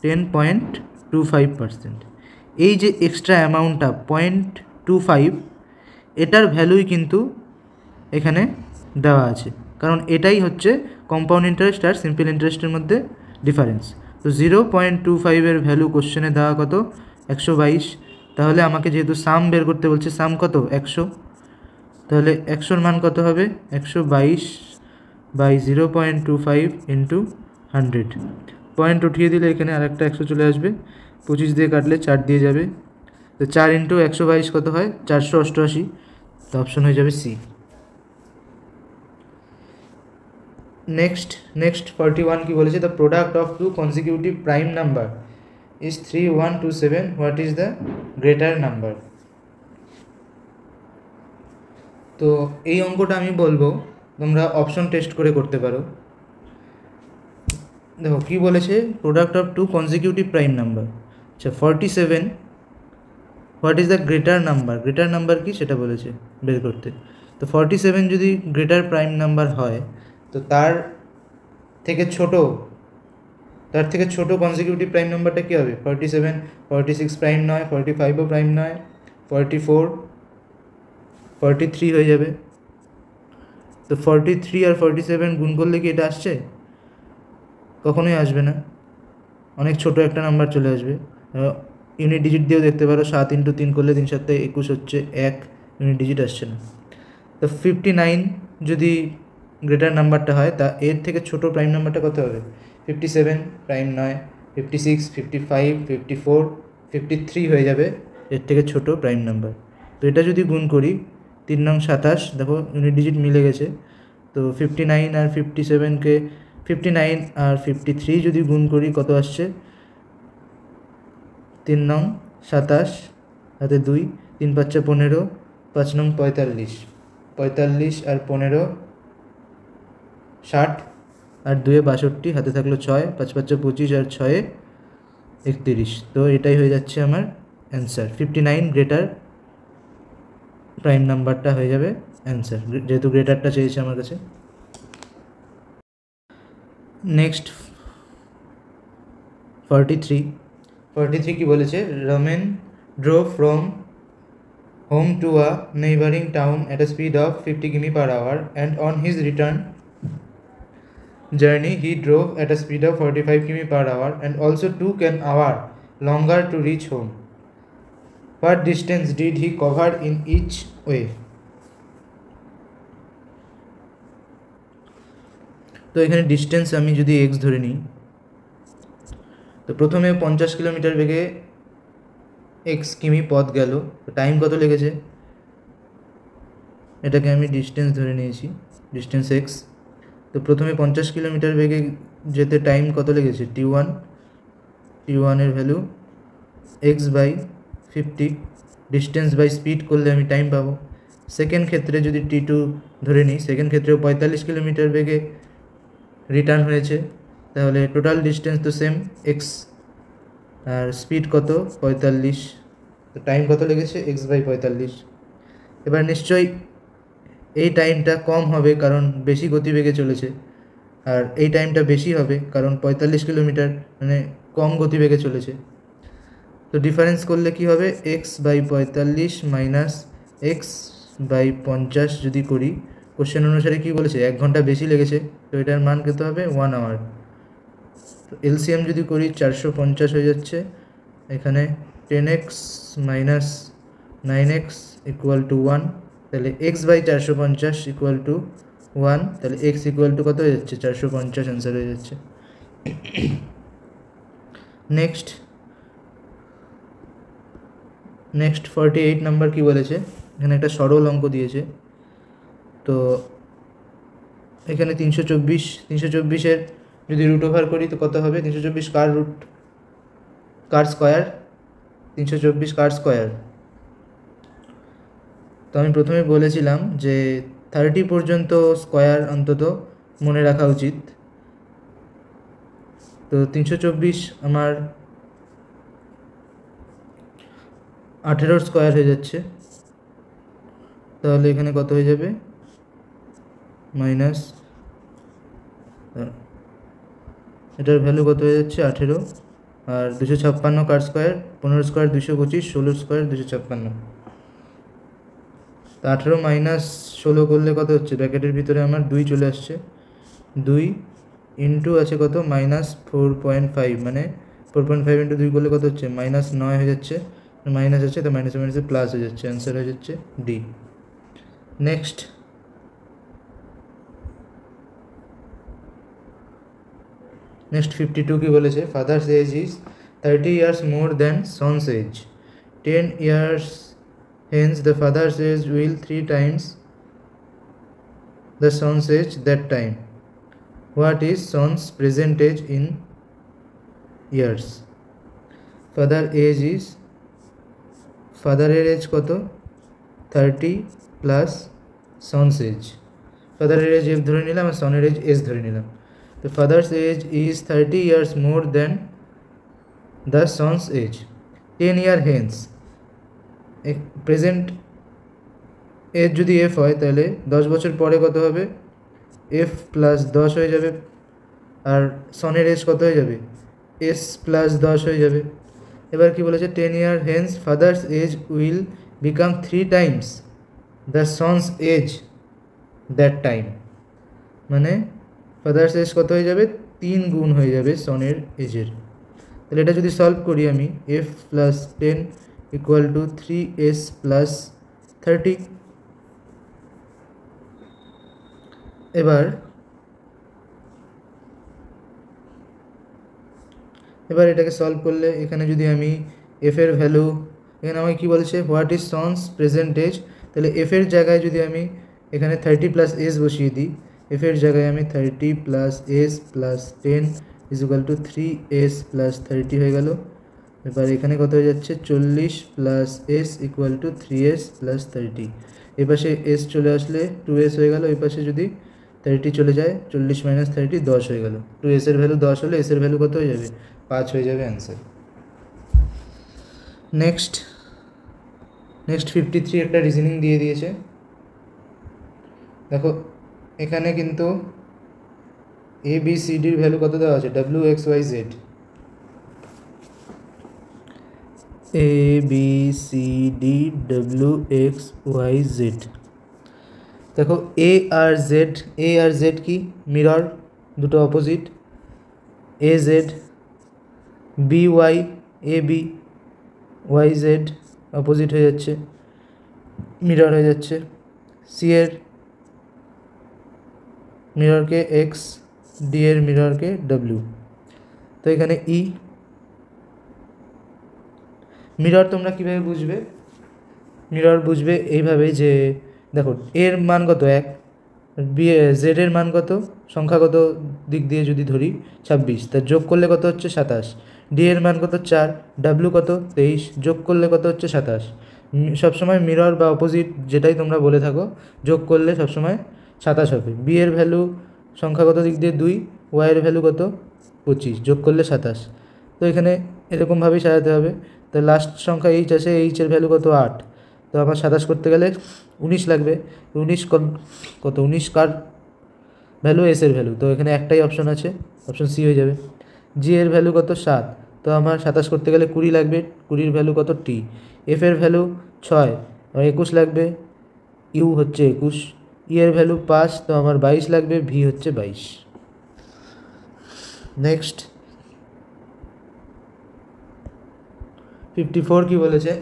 10.25%। এই যে এক্সট্রা অ্যামাউন্টটা 0.25, এটার ভ্যালুই কিন্তু এখানে দেওয়া আছে, কারণ এটাই হচ্ছে কম্পাউন্ড ইন্টারেস্ট আর সিম্পল ইন্টারেস্টের মধ্যে ডিফারেন্স। তো 0.25-এর ভ্যালু কোশ্চেনে দেওয়া কত? 122। তাহলে আমাকে যেহেতু সাম বের করতে বলছে, সাম কত? 100। তাহলে 100-র মান কত হবে? 122/0.25 ইন্টু 100। পয়েন্ট উঠিয়ে দিলে এখানে আরেকটা 100 চলে আসবে, 25 দিয়ে কাটলে 4 দিয়ে যাবে, তো 4 ইন্টু 122 কত হয়? 488। তো অপশন হয়ে যাবে সি। নেক্সট 41 কি বলেছে? The product of two consecutive prime number is 3127, what is the greater number? তো এই অঙ্কটা আমি বলবো তোমরা অপশন টেস্ট করে করতে পারো। দেখো কি বলেছে, product of two consecutive prime number. আচ্ছা 47, what is the greater number? Greater number কি সেটা বলেছে বের করতে। তো 47 যদি গ্রেটার প্রাইম নাম্বার হয়, তো তার থেকে ছোট কনজিকিউটিভ প্রাইম নাম্বারটা কী হবে? 47, 46 প্রাইম নয়, 45ও প্রাইম নয়, 44, 43 হয়ে যাবে। তো 43 আর 47 গুণ করলে কি এটা আসছে? কখনোই আসবে না, অনেক ছোট একটা নাম্বার চলে আসবে। ইউনিট ডিজিট দিয়েও দেখতে পারো, 7 × 3 করলে 3 7 21 হচ্ছে, 1 ইউনিট ডিজিট আসছে না। তো 59 যদি গ্রেটার নাম্বারটা হয়, তা এর থেকে ছোট প্রাইম নাম্বারটা কত হবে? 57 প্রাইম নয়, 56, 55, 54, 53 হয়ে যাবে এর থেকে ছোট প্রাইম নাম্বার। তো এটা যদি গুণ করি, 3 নং 27, দেখো ইউনিট ডিজিট মিলে গেছে। তো 59 আর 57কে 59 আর 53 যদি গুণ করি কত আসছে? 3 নং 27 হাতে 2, 3 5 15, 5 নং 45, 45 আর 15 60, আর 2 62, হাতে থাকলো 6, 5 5 25 আর 6 31। তো এটাই হয়ে যাচ্ছে আমার অ্যান্সার। 59 গ্রেটার প্রাইম নাম্বারটা হয়ে যাবে অ্যান্সার, যেহেতু গ্রেটারটা চেয়েছে আমার কাছে। নেক্সট 43 কি বলেছে? Ramen drove from home to a neighboring town at a speed of 50 km/h, and on his return journey he drove at a speed of 45 km/h and also took an hour longer to reach home. What distance did he cover in each way? তো এখানে distance আমি যদি x ধরে নিই, তো প্রথমে 50 kilometre বেগে x কিমি পথ গেল, তো টাইম কত লেগেছে? এটাকে আমি ডিস্টেন্স ধরে নিয়েছি, ডিস্টেন্স x। তো প্রথমে 50 কিলোমিটার বেগে যেতে টাইম কত লেগেছে? t1 এর value x/50, distance by speed করলে আমি টাইম পাবো। সেকেন্ড ক্ষেত্রে যদি t2 ধরে নিই, সেকেন্ড ক্ষেত্রেও 45 কিলোমিটার বেগে রিটার্ন হয়েছে, তাহলে টোটাল ডিস্টেন্স তো সেম x, আর স্পিড কত? 45, তো টাইম কত লেগেছে? x/45। এবার নিশ্চয়ই এই টাইমটা কম হবে কারণ বেশি গতিবেগে চলেছে, আর এই টাইমটা বেশি হবে কারণ 45 কিলোমিটার মানে কম গতিবেগে চলেছে। তো ডিফারেন্স করলে কি হবে? x/45 মাইনাস x/50 যদি করি, কোশ্চেন অনুসারে কি বলেছে? 1 ঘন্টা বেশি লেগেছে, তো এটার মান কত হবে? 1 আওয়ার। তো এলসিএম যদি করি 450 হয়ে যাচ্ছে, এখানে 10x minus 9x equal to 1, তাহলে x/450 ইকুয়াল টু 1, তাহলে x ইকুয়াল টু কত হয়ে যাচ্ছে? 450 অ্যান্সার হয়ে যাচ্ছে। নেক্সট 48 নাম্বার কি বলেছে? এখানে একটা সরল অঙ্ক দিয়েছে, তো এখানে 324-এর যদি রুট ওভার করি তো কত হবে? 324 কার স্কোয়ার, 324 কার স্কোয়ার। তো আমি প্রথমে বলেছিলাম যে 30 পর্যন্ত স্কোয়ার অন্তত মনে রাখা উচিত। তো 324 আমার 18 স্কোয়ার হয়ে যাচ্ছে, তাহলে এখানে কত হয়ে যাবে? মাইনাস, এটার ভ্যালু কত হয়ে যাচ্ছে? 18, আর 256 কার স্কোয়ার, 15 স্কোয়ার 225, 16 স্কোয়ার 256। তো 18 মাইনাস 16 করলে কত হচ্ছে? ব্র্যাকেটের ভিতরে আমার 2 চলে আসছে, 2 ইন্টু আছে কত? -4.5, মানে 4.5 ইন্টু 2 করলে কত হচ্ছে? -9 হয়ে যাচ্ছে, মাইনাস আছে তো মাইনাসে মাইনাসে প্লাস হয়ে যাচ্ছে, অ্যান্সার হয়ে যাচ্ছে ডি। নেক্সট 52 কি বলেছে? Father's age is 30 years more than son's age. 10 years hence the father's age will 3 times the son's age that time. What is son's present age in years? Father age is, ফাদারের age কত? 30 plus son's age, ফাদারের age F ধরে নিলাম আর সনের age S ধরে নিলাম। তো father's age is 30 years more than the son's age. 10 year hence, present age যদি এফ হয় তাহলে 10 বছর পরে কত হবে? এফ প্লাস 10 হয়ে যাবে, আর সনের এজ কত হয়ে যাবে? এস প্লাস 10 হয়ে যাবে। এবার কি বলেছে? 10 year hence father's age will become 3 times the son's age that time, মানে ফাদার্স এজ কত হয়ে যাবে, 3 গুণ হয়ে যাবে সনের এজের। তাহলে এটা যদি সলভ করি আমি, F plus 10 equal to 3s plus 30। এবার এটাকে সলভ করলে এখানে যদি আমি এফ এর ভ্যালু, এখানে আমাকে কী বলছে, what is son's present age, তাহলে এফ এর জায়গায় যদি আমি এখানে 30 প্লাস এস বসিয়ে দিই, এফ এর জায়গায় আমি 30 plus S plus 10 is equal to 3s plus 30 হয়ে গেল। এবার এখানে কত হয়ে যাচ্ছে, 40 plus S equal to 3s plus 30। এই পাশে এস চলে আসলে 2s হয়ে গেল, এই পাশে যদি 30 চলে যায়, 40 মাইনাস 30 10 হয়ে গেল। 2s এর ভ্যালু 10 হলে এস এর ভ্যালু কত হয়ে যাবে, 5 হয়ে যাবে অ্যান্সার। নেক্সট 53 একটা রিজনিং দিয়ে দিয়েছে। দেখো এখানে কিন্তু এ বি সি ডির ভ্যালু কত দেওয়া আছে, W X Y Z, A B C D W X Y Z. দেখো এ আর জেড কি মিরর, দুটো opposite. A Z, B Y, A B Y Z opposite হয়ে যাচ্ছে, মিরর হয়ে যাচ্ছে। সি এর মিররকে এক্স, ডি এর মিররকে ডাব্লিউ। তো এখানে ই মিরর তোমরা কীভাবে বুঝবে, মিরর বুঝবে এইভাবে যে দেখো এর মান কত 1, বি জেডের মান কত সংখ্যাগত দিক দিয়ে যদি ধরি 26, তার যোগ করলে কত হচ্ছে 27। ডি এর মান কত 4, ডাব্লিউ কত 23, যোগ করলে কত হচ্ছে 27। সবসময় মিরর বা অপোজিট যেটাই তোমরা বলে থাকো, যোগ করলে সবসময় 27 হবে। বি এর ভ্যালু সংখ্যাগত দিক দিয়ে 2, ওয়াই এর ভ্যালু কত 25, যোগ করলে 27। তো এখানে এরকমভাবেই সাজাতে হবে। তো লাস্ট সংখ্যা এইচ আছে, এইচের ভ্যালু কত 8, তো আমার 27 করতে গেলে 19 লাগবে। 19 কত 19 কার ভ্যালু, এস এর ভ্যালু, তো এখানে একটাই অপশন আছে, অপশন সি হয়ে যাবে। জি এর ভ্যালু কত 7, তো আমার 27 করতে গেলে 20 লাগবে, 20-র ভ্যালু কত টি। এফ এর ভ্যালু 6, আমার 21 লাগবে, ইউ হচ্ছে 21। ই এর ভ্যালু 5, তো আমার 22 লাগবে, ভি হচ্ছে 22। নেক্সট 54 কি বলেছে,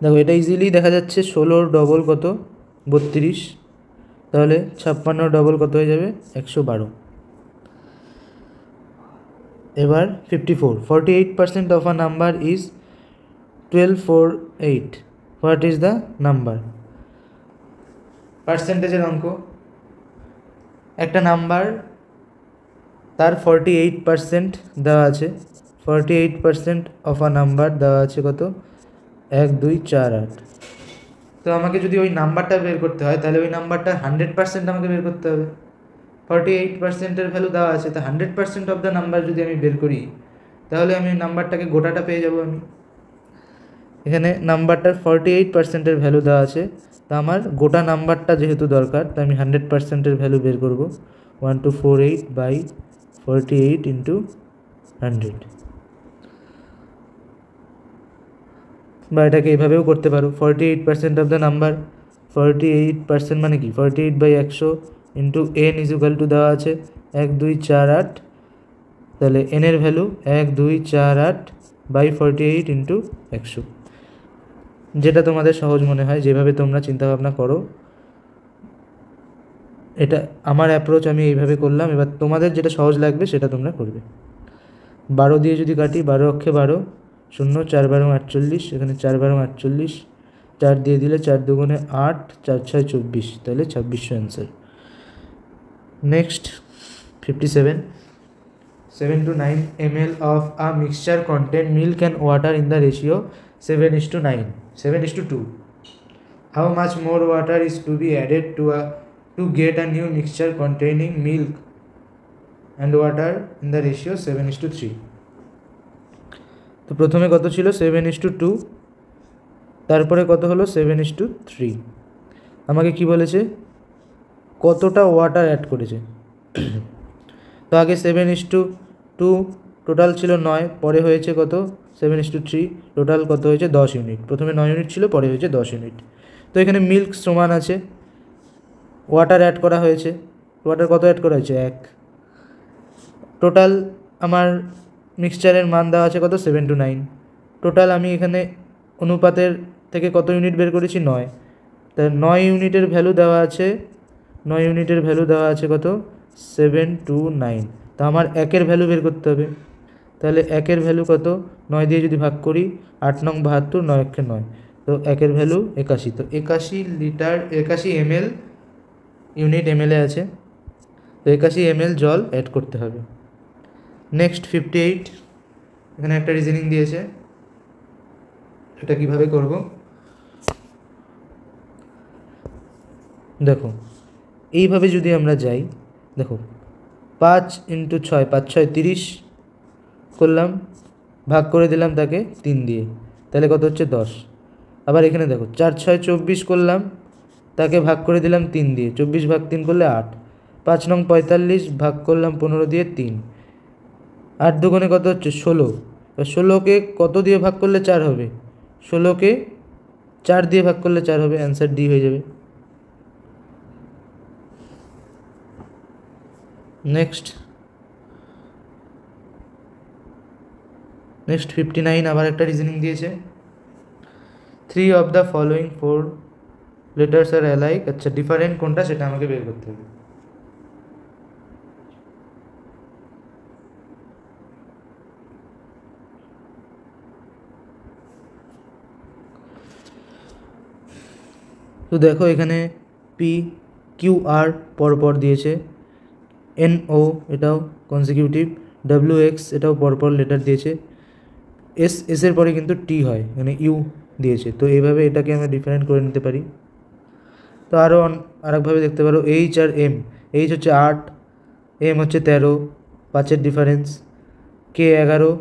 দেখো এটা ইজিলি দেখা যাচ্ছে, 16 ডবল কত 32, তাহলে 56 ডবল কত হয়ে যাবে 112। এবার 48% of a number is 1248, what is the number. পার্সেন্টেজের অঙ্ক, একটা নাম্বার তার 48% দেওয়া আছে, 48% অফ আ নাম্বার দেওয়া আছে কত 1 2 4 8। তো আমাকে যদি ওই নাম্বারটা বের করতে হয়, তাহলে ওই নাম্বারটা 100% আমাকে বের করতে হবে। 48%-এর ভ্যালু দেওয়া আছে, তা 100% অফ দ্য নাম্বার যদি আমি বের করি, তাহলে আমি নাম্বারটাকে গোটাটা পেয়ে যাব আমি। এখানে নাম্বারটার 48%-এর ভ্যালু দেওয়া আছে, তা আমার গোটা নাম্বারটা যেহেতু দরকার, তাই আমি 100%-এর ভ্যালু বের করব। 1248/48 ইন্টু 100, বা এটাকে এভাবেও করতে পারো। 48% অফ দ্য নাম্বার, 48% মানে কি 48/100 into N is equal to দেওয়া আছে 1 2 4 8, তাহলে এন এর ভ্যালু 1 2 4 8 বাই 48 ইন্টু 100, যেটা তোমাদের সহজ মনে হয়, যেভাবে তোমরা চিন্তাভাবনা করো। এটা আমার অ্যাপ্রোচ, আমি এইভাবে করলাম। এবার তোমাদের যেটা সহজ লাগবে সেটা তোমরা করবে। 12 দিয়ে যদি কাটি, 12 অক্ষে 12, 0 4 12 48, এখানে 4 12 48, 4 দিয়ে দিলে 4 দুগুণে 8, 4 6 24, তাহলে 2600 answer. Next 57, 7 to 9 ml of a mixture contain milk and water in the ratio 7:9, 7:2. How much more water is to be added to get a new mixture containing milk and water in the ratio 7:3? তো প্রথমে কত ছিল 7:2, তারপরে কত হলো 7:3। আমাকে কি বলেছে, কতটা ওয়াটার অ্যাড করেছে। তো আগে 7:2 টোটাল ছিল 9, পরে হয়েছে কত 7:3, টোটাল কত হয়েছে 10 ইউনিট। প্রথমে 9 ইউনিট ছিল, পরে হয়েছে 10 ইউনিট। তো এখানে মিল্ক সমান আছে, ওয়াটার অ্যাড করা হয়েছে, ওয়াটার কত অ্যাড করা হয়েছে 1। টোটাল আমার মিক্সচারের মান দেওয়া আছে কত 7:9। টোটাল আমি এখানে অনুপাতের থেকে কত ইউনিট বের করেছি 9, তাই 9 ইউনিটের ভ্যালু দেওয়া আছে, 9 ইউনিটের ভ্যালু দেওয়া আছে কত 729। তা আমার 1-এর ভ্যালু বের করতে হবে, তাহলে 1-এর ভ্যালু কত 9 দিয়ে যদি ভাগ করি 8 9 72, 9 1 9, তো 1-এর ভ্যালু 81। তো 81 লিটার 81 ml ইউনিট ml-এ আছে, তো 81 ml জল অ্যাড করতে হবে। নেক্সট 58, এখানে একটা রিজনিং দিয়েছে, এটা কিভাবে করব দেখো। এইভাবে যদি আমরা যাই, দেখো 5 × 6, 5 6 30 করলাম, ভাগ করে দিলাম তাকে 3 দিয়ে, তাহলে কত হচ্ছে 10। আবার এখানে দেখো 4 6 24 করলাম, তাকে ভাগ করে দিলাম 3 দিয়ে, 24 ভাগ 3 করলে 8। 5 9 45 ভাগ করলাম 15 দিয়ে 3, 8 দুগুণে কত হচ্ছে 16। 16কে কত দিয়ে ভাগ করলে 4 হবে, 16কে 4 দিয়ে ভাগ করলে 4 হবে, অ্যান্সার ডি হয়ে যাবে। নেক্সট 59, আবার একটা রিজনিং দিয়েছে। 3 of the following 4 letters are alike, আচ্ছা ডিফারেন্ট কোনটা সেটা আমাকে বের করতে হবে। তো দেখো এখানে পি কিউ আর পরপর দিয়েছে, এন ও এটাও কনসিকিউটিভ, ডাব্লিউ এক্স এটাও পরপর লেটার দিয়েছে, এসের পরে কিন্তু টি হয়, মানে ইউ দিয়েছে। তো এইভাবে এটাকে আমরা ডিফারেন্ট করে নিতে পারি। তো আরও আরেকভাবে দেখতে পারো, এইচ আর এম, এইচ হচ্ছে 8, এম হচ্ছে 13, 5-এর ডিফারেন্স, কে 11,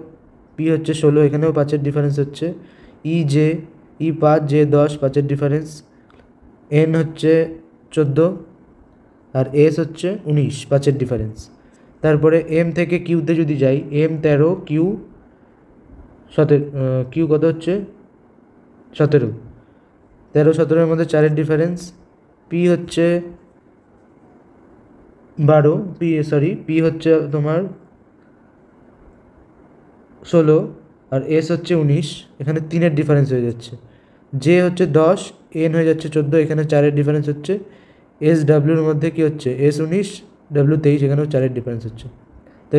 পি হচ্ছে 16, এখানেও 5-এর ডিফারেন্স হচ্ছে, ই জে, ই 5, জে 10, 5-এর ডিফারেন্স, এন হচ্ছে 14 আর এস হচ্ছে 19, 5-এর ডিফারেন্স। তারপরে এম থেকে কিউতে যদি যাই, এম 13, কিউ 17, কিউ কত হচ্ছে 17, 13 17-এর মধ্যে 4-এর ডিফারেন্স, পি হচ্ছে 12, পি হচ্ছে তোমার 16 আর এস হচ্ছে 19, এখানে 3-এর ডিফারেন্স হয়ে যাচ্ছে, জে হচ্ছে 10, এন হয়ে যাচ্ছে 14, এখানে 4-এর ডিফারেন্স হচ্ছে, এস ডাব্লিউর মধ্যে কি হচ্ছে এস 19, ডাব্লিউ 23, এখানেও 4-এর ডিফারেন্স হচ্ছে। তো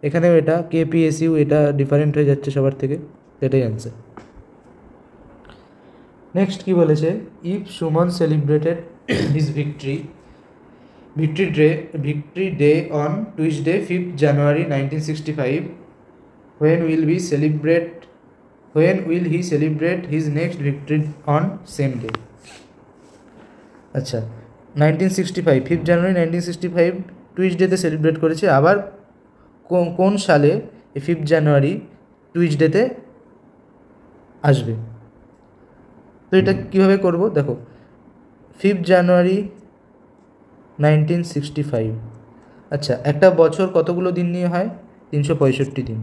এখানেও এটা কেপিএসইউ এটা ডিফারেন্ট হয়ে যাচ্ছে সবার থেকে, এটাই অ্যান্সার। নেক্সট কি বলেছে, if Suman celebrated his victory day on Tuesday 5th January 1965, when will he celebrate his next victory on same day? আচ্ছা 1965, 5th January 1965 টুইসডেতে সেলিব্রেট করেছে, আবার কোন সালে এই 5th জানুয়ারি টুইসডেতে আসবে। তো এটা কীভাবে করব দেখো, 5th জানুয়ারি 1965, আচ্ছা একটা বছর কতগুলো দিন নিয়ে হয় 365 দিন।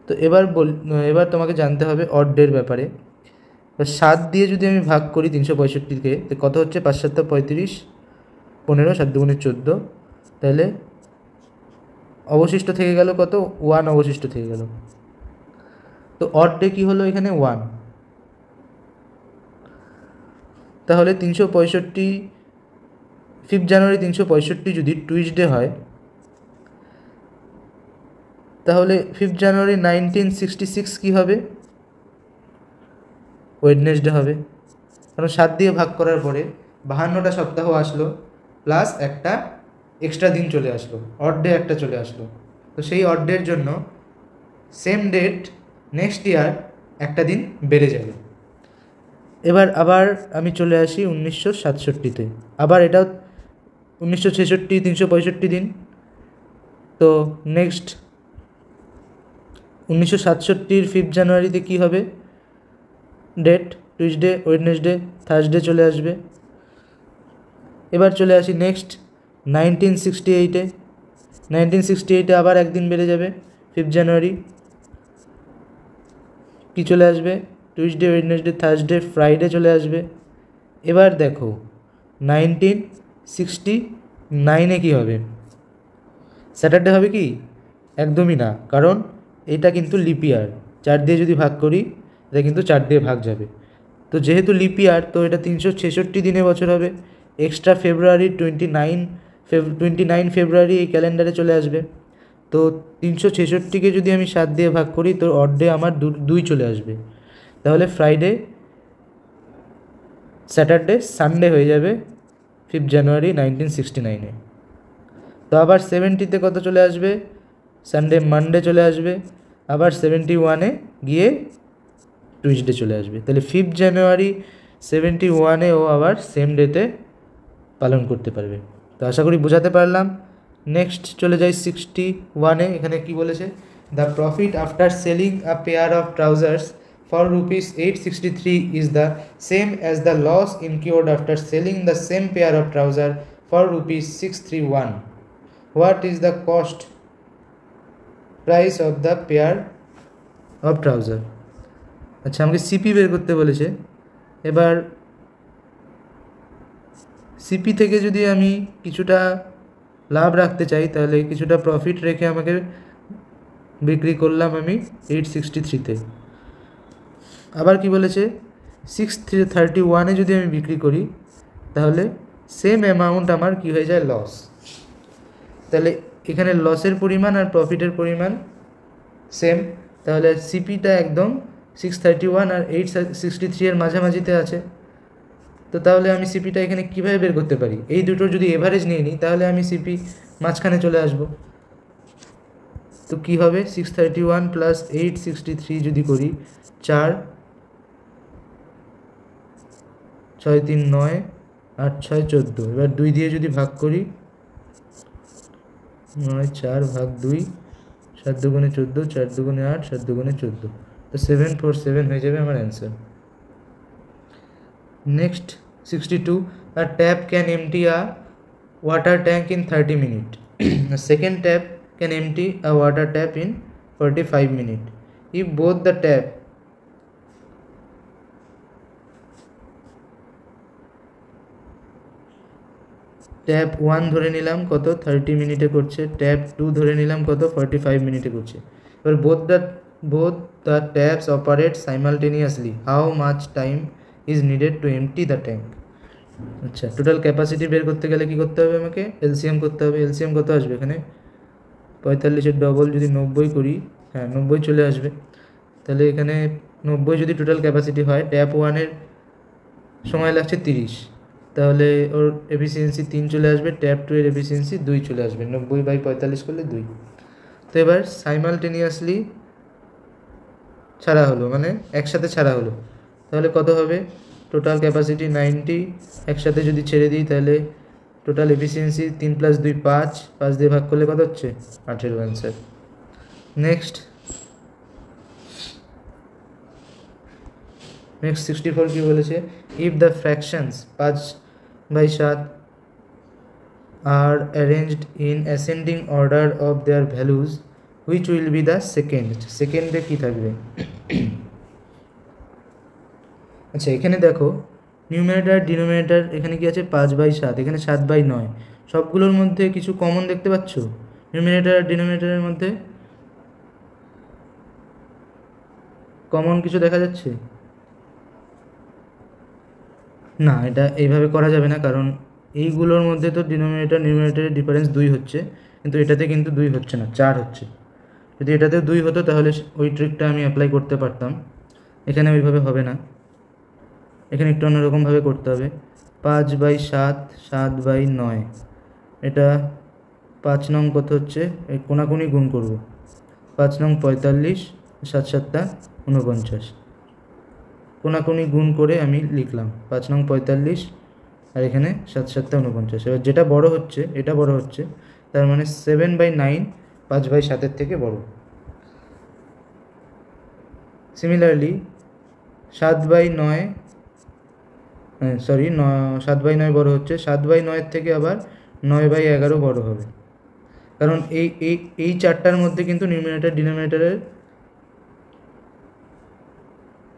তো এবার তোমাকে জানতে হবে অড ডের ব্যাপারে। 7 দিয়ে যদি আমি ভাগ করি 365-কে, তো কত হচ্ছে 5 7 35, 15, 7 2 14, তাহলে অবশিষ্ট থেকে গেল কত 1 অবশিষ্ট থেকে গেল। তো অড ডে কী হলো এখানে 1, তাহলে 365, 5th জানুয়ারি 365 যদি টুইসডে হয়, তাহলে 5th জানুয়ারি 1966 কী হবে ওয়েডনেসডে হবে, কারণ 7 দিয়ে ভাগ করার পরে 52টা সপ্তাহ আসলো, প্লাস একটা এক্সট্রা দিন চলে আসলো, অড ডে একটা চলে আসলো। তো সেই অড ডের জন্য সেম ডেট নেক্সট ইয়ার একটা দিন বেড়ে যাবে। এবার আবার আমি চলে আসি 1967-তে, আবার এটা 1966 365 দিন। তো নেক্সট 1967 5th জানুয়ারিতে কী হবে ডেট, টুইসডে, ওয়েডনেসডে, থার্সডে চলে আসবে। এবার চলে আসি নেক্সট 1968-এ, 1968 আবার একদিন বেড়ে যাবে 5 জানুয়ারি। কি চলে আসবে? টিউসডে, ওয়েডনেসডে, থার্সডে, ফ্রাইডে চলে আসবে। এবার দেখো 1969 কী হবে? স্যাটারডে হবে কি? একদমই না, কারণ এটা কিন্তু লিপ ইয়ার। 4 দিয়ে যদি ভাগ করি এটা কিন্তু 4 দিয়ে ভাগ যাবে। তো যেহেতু লিপ ইয়ার, তো এটা 366 দিনে বছর হবে। এক্সট্রা ফেব্রুয়ারি 29 ফেব্রুয়ারি এই ক্যালেন্ডারে চলে আসবে। তো 366কে যদি আমি 7 দিয়ে ভাগ করি তো অড আমার 2 চলে আসবে। তাহলে ফ্রাইডে, স্যাটারডে, সানডে হয়ে যাবে 5 জানুয়ারি 1969-এ। তো আবার 70-তে কত চলে আসবে? সানডে, মানডে চলে আসবে। আবার 71-এ গিয়ে টিউসডে চলে আসবে। তাহলে 5 জানুয়ারি 71-এ ও আবার সেম ডেতে পালন করতে পারবে। তো আশা করি বোঝাতে পারলাম। নেক্সট চলে যাই 61-এ। এখানে কি বলেছে? The profit after selling a pair of trousers for ₹863 is the same as the loss incurred after selling the same pair of trousers for ₹631. What is the cost price of the pair of trousers? আচ্ছা, আমাকে CP বের করতে বলেছে। এবার CP থেকে যদি আমি কিছুটা লাভ রাখতে চাই তাহলে কিছুটা প্রফিট রেখে আমাকে বিক্রি করলাম আমি 863-তে। আবার কি বলেছে? 631-এ যদি আমি বিক্রি করি তাহলে সেম অ্যামাউন্ট আমার কি হয়ে যায়? লস। তাহলে এখানে লসের পরিমাণ আর প্রফিটের পরিমাণ সেম। তাহলে সিপিটা একদম 631 আর 863 এর মাঝামাঝিতে আছে। তো তাহলে আমি সিপিটা এখানে কীভাবে বের করতে পারি? এই দুটোর যদি এভারেজ নিয়ে নিই তাহলে আমি সিপি মাঝখানে চলে আসব। তো কী হবে? 631 প্লাস 863 যদি করি, 4 6 3 9 8 6 14। এবার 2 দিয়ে যদি ভাগ করি, 9 4 ভাগ 2, 7 দুগুণে 14, 4 দুগুণে 8, 7 দুগুণে 14। তো 747 হয়ে যাবে আমার answer. Next 62, a tap can empty a water tank in 30 minutes. A second tap can empty a water tap in 45 minutes. If both the tap 1 ধরে নিলাম কত 30 মিনিটে করছে, ট্যাপ 2 ধরে নিলাম কত 45 মিনিটে করছে। এবার both the taps operate simultaneously. How much time is needed to empty the tank? আচ্ছা, টোটাল ক্যাপাসিটি বের করতে গেলে কি করতে হবে? আমাকে এলসিএম করতে হবে। এলসিএম কত আসবে এখানে? 45-এর ডবল যদি 90 করি, হ্যাঁ 90 চলে আসবে। তাহলে এখানে 90 যদি টোটাল ক্যাপাসিটি হয়, ট্যাপ 1-এর সময় লাগছে 30, তাহলে ওর এফিসিয়েন্সি 3 চলে আসবে। ট্যাপ 2-এর এফিসিয়েন্সি 2 চলে আসবে। 90/45 করলে 2। তো এবার সাইমালটেনিয়াসলি ছাড়া হলো, মানে একসাথে ছাড়া হলো। তাহলে কত হবে? টোটাল ক্যাপাসিটি 90, একসাথে যদি ছেড়ে দিই তাহলে টোটাল এফিসিয়েন্সি 3 + 2 5, 5 দিয়ে ভাগ করলে কত হচ্ছে? 18 অ্যান্সার। নেক্সট 64 কি বলেছে? If the fractions 5/7 are arranged in ascending order of their values, which will be the second? সেকেন্ডে কি থাকবে? আচ্ছা, এখানে দেখো নিউমারেটর ডিনোমিনেটর এখানে কি আছে? 5/7, এখানে 7/9। সবগুলোর মধ্যে কিছু কমন দেখতে পাচ্ছ? নিউমারেটর আর ডিনোমিনেটরের মধ্যে কমন কিছু দেখা যাচ্ছে না? এটা এইভাবে করা যাবে না, কারণ এইগুলোর মধ্যে তো ডিনোমিনেটর নিউমারেটরের ডিফারেন্স 2 হচ্ছে, কিন্তু এটাতে কিন্তু 2 হচ্ছে না, 4 হচ্ছে। যদি এটাতেও 2 হতো তাহলে ওই ট্রিকটা আমি অ্যাপ্লাই করতে পারতাম। এখানে ওইভাবে হবে না, এখানে একটু অন্যরকমভাবে করতে হবে। 5/7, 7/9, এটা 5 নং কত হচ্ছে? এই কোনাকুনি গুণ করব। 5 নং 45, 7 7 49, কোনাকুনি গুণ করে আমি লিখলাম 5 নং 45 আর এখানে 7 7 49। এবার যেটা বড় হচ্ছে এটা বড় হচ্ছে, তার মানে 7/9 5/7-এর থেকে বড়। সিমিলারলি 7/9 7/9 বড় হচ্ছে, 7/9-এর থেকে আবার 9/11 বড় হবে। কারণ এই চারটার মধ্যে কিন্তু নিউমিনেটর ডিনোমিনেটরের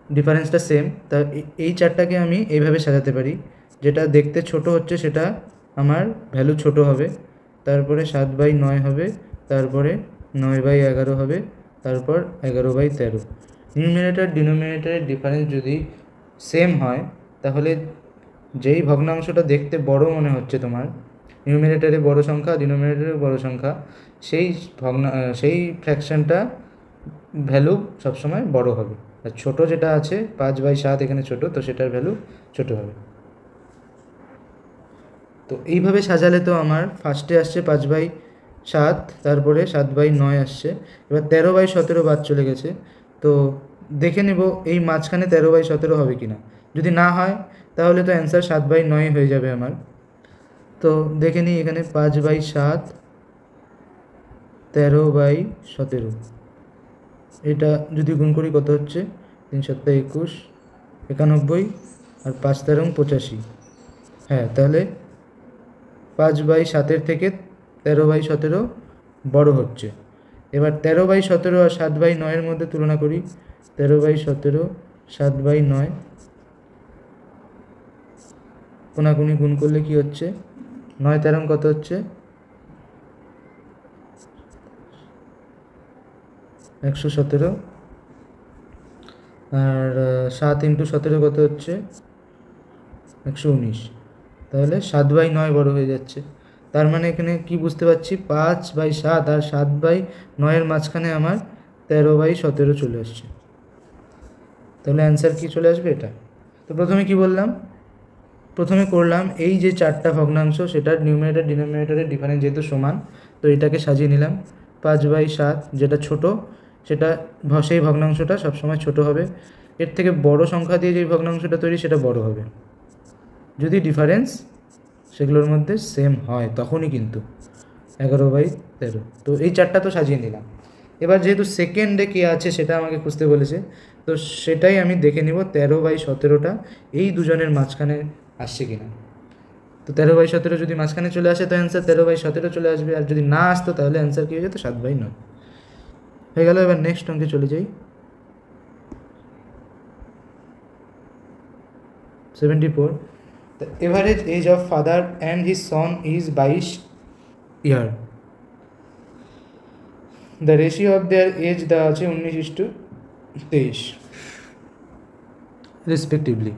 ডিফারেন্সটা সেম। তা এই চারটাকে আমি এইভাবে সাজাতে পারি, যেটা দেখতে ছোট হচ্ছে সেটা আমার ভ্যালু ছোট হবে, তারপরে 7/9 হবে, তারপরে 9/11 হবে, তারপর 11/13। নিউমিনেটর ডিনোমিনেটরের ডিফারেন্স যদি সেম হয় তাহলে যেই ভগ্নাংশটা দেখতে বড় মনে হচ্ছে তোমার, নিউমিনেটরে বড় সংখ্যা ডিনোমিনেটরে বড় সংখ্যা, সেই ফ্র্যাকশনটা ভ্যালু সবসময় বড় হবে, আর ছোটো যেটা আছে 5/7 এখানে ছোটো, তো সেটার ভ্যালু ছোটো হবে। তো এইভাবে সাজালে তো আমার ফার্স্টে আসছে 5/7, তারপরে 7/9 আসছে, এবার 13/17 বাদ চলে গেছে। তো দেখে নেব এই মাঝখানে 13/17 হবে কি না। যদি না হয় তাহলে তো অ্যান্সার 7/9 হয়ে যাবে আমার। তো দেখে নিই এখানে 5/7, 13/17, এটা যদি গুণ করি কত হচ্ছে, 3×7 = 21, 91, আর 5×13 = 85। হ্যাঁ, তাহলে 5/7 থেকে 13/17 বড় হচ্ছে। এবার 13/17 আর 7/9 মধ্যে তুলনা করি। 13/17, 7/9 কোনাকুনি গুণ করলে কি হচ্ছে, 9×13 কত হচ্ছে, 117, আর 7×17 কত হচ্ছে, 119। তাহলে 7/9 বড় হয়ে যাচ্ছে। তার মানে এখানে কি বুঝতে পারছি, 5/7 আর 7/9 মাঝখানে আমার 13/17 চলে আসছে। তাহলে অ্যান্সার কি চলে আসবে, এটা। তো প্রথমে কি বললাম, প্রথমে করলাম এই যে চারটা ভগ্নাংশ সেটার নিউমিনেটর ডিনোমিনেটরের ডিফারেন্স যেহেতু সমান, তো এটাকে সাজিয়ে নিলাম। 5/7 যেটা ছোট, সেটা সেই ভগ্নাংশটা সবসময় ছোট হবে। এর থেকে বড় সংখ্যা দিয়ে যে ভগ্নাংশটা তৈরি সেটা বড় হবে, যদি ডিফারেন্স সেগুলোর মধ্যে সেম হয় তখনই কিন্তু। 11/13। তো এই চারটা তো সাজিয়ে নিলাম। এবার যেহেতু সেকেন্ডে কে আছে সেটা আমাকে খুঁজতে বলেছে, তো সেটাই আমি দেখে নিব 13/17টা এই দুজনের মাঝখানে আসছে কিনা। তো 13/17 যদি মাঝখানে চলে আসে তো অ্যান্সার 13/17 চলে আসবে, আর যদি না আসতো তাহলে অ্যান্সার কী হয়ে যেত, 7/9 হয়ে গেল। এবার নেক্সট অঙ্কে চলে যাই। 74, the average age of father and his son is 22 years. The ratio of their age দেওয়া আছে 19:23 রেসপেক্টিভলি।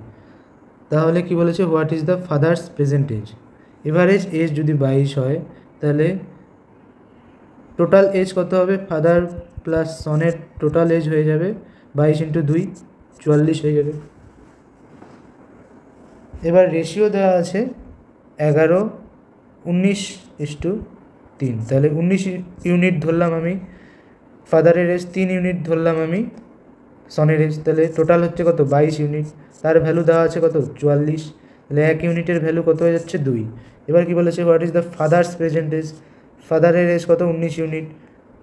তাহলে কি বলেছে, what is the father's present age. Average age যদি 22 হয় তাহলে টোটাল এজ কত হবে, ফাদার প্লাস সনের টোটাল এজ হয়ে যাবে 22 × 2 44 হয়ে যাবে। এবার রেশিও দেওয়া আছে 11:19:3, তাহলে 19 ইউনিট ধরলাম আমি ফাদারের এজ, 3 ইউনিট ধরলাম আমি সনের এজ, তাহলে টোটাল হচ্ছে কত, 22 ইউনিট। তার ভ্যালু দেওয়া আছে কত, 44, তাহলে 1 ইউনিটের ভ্যালু কত হয়ে যাচ্ছে, 2। এবার কি বলেছে, what is the father's present age. ফাদারের এজ কত, 19 ইউনিট,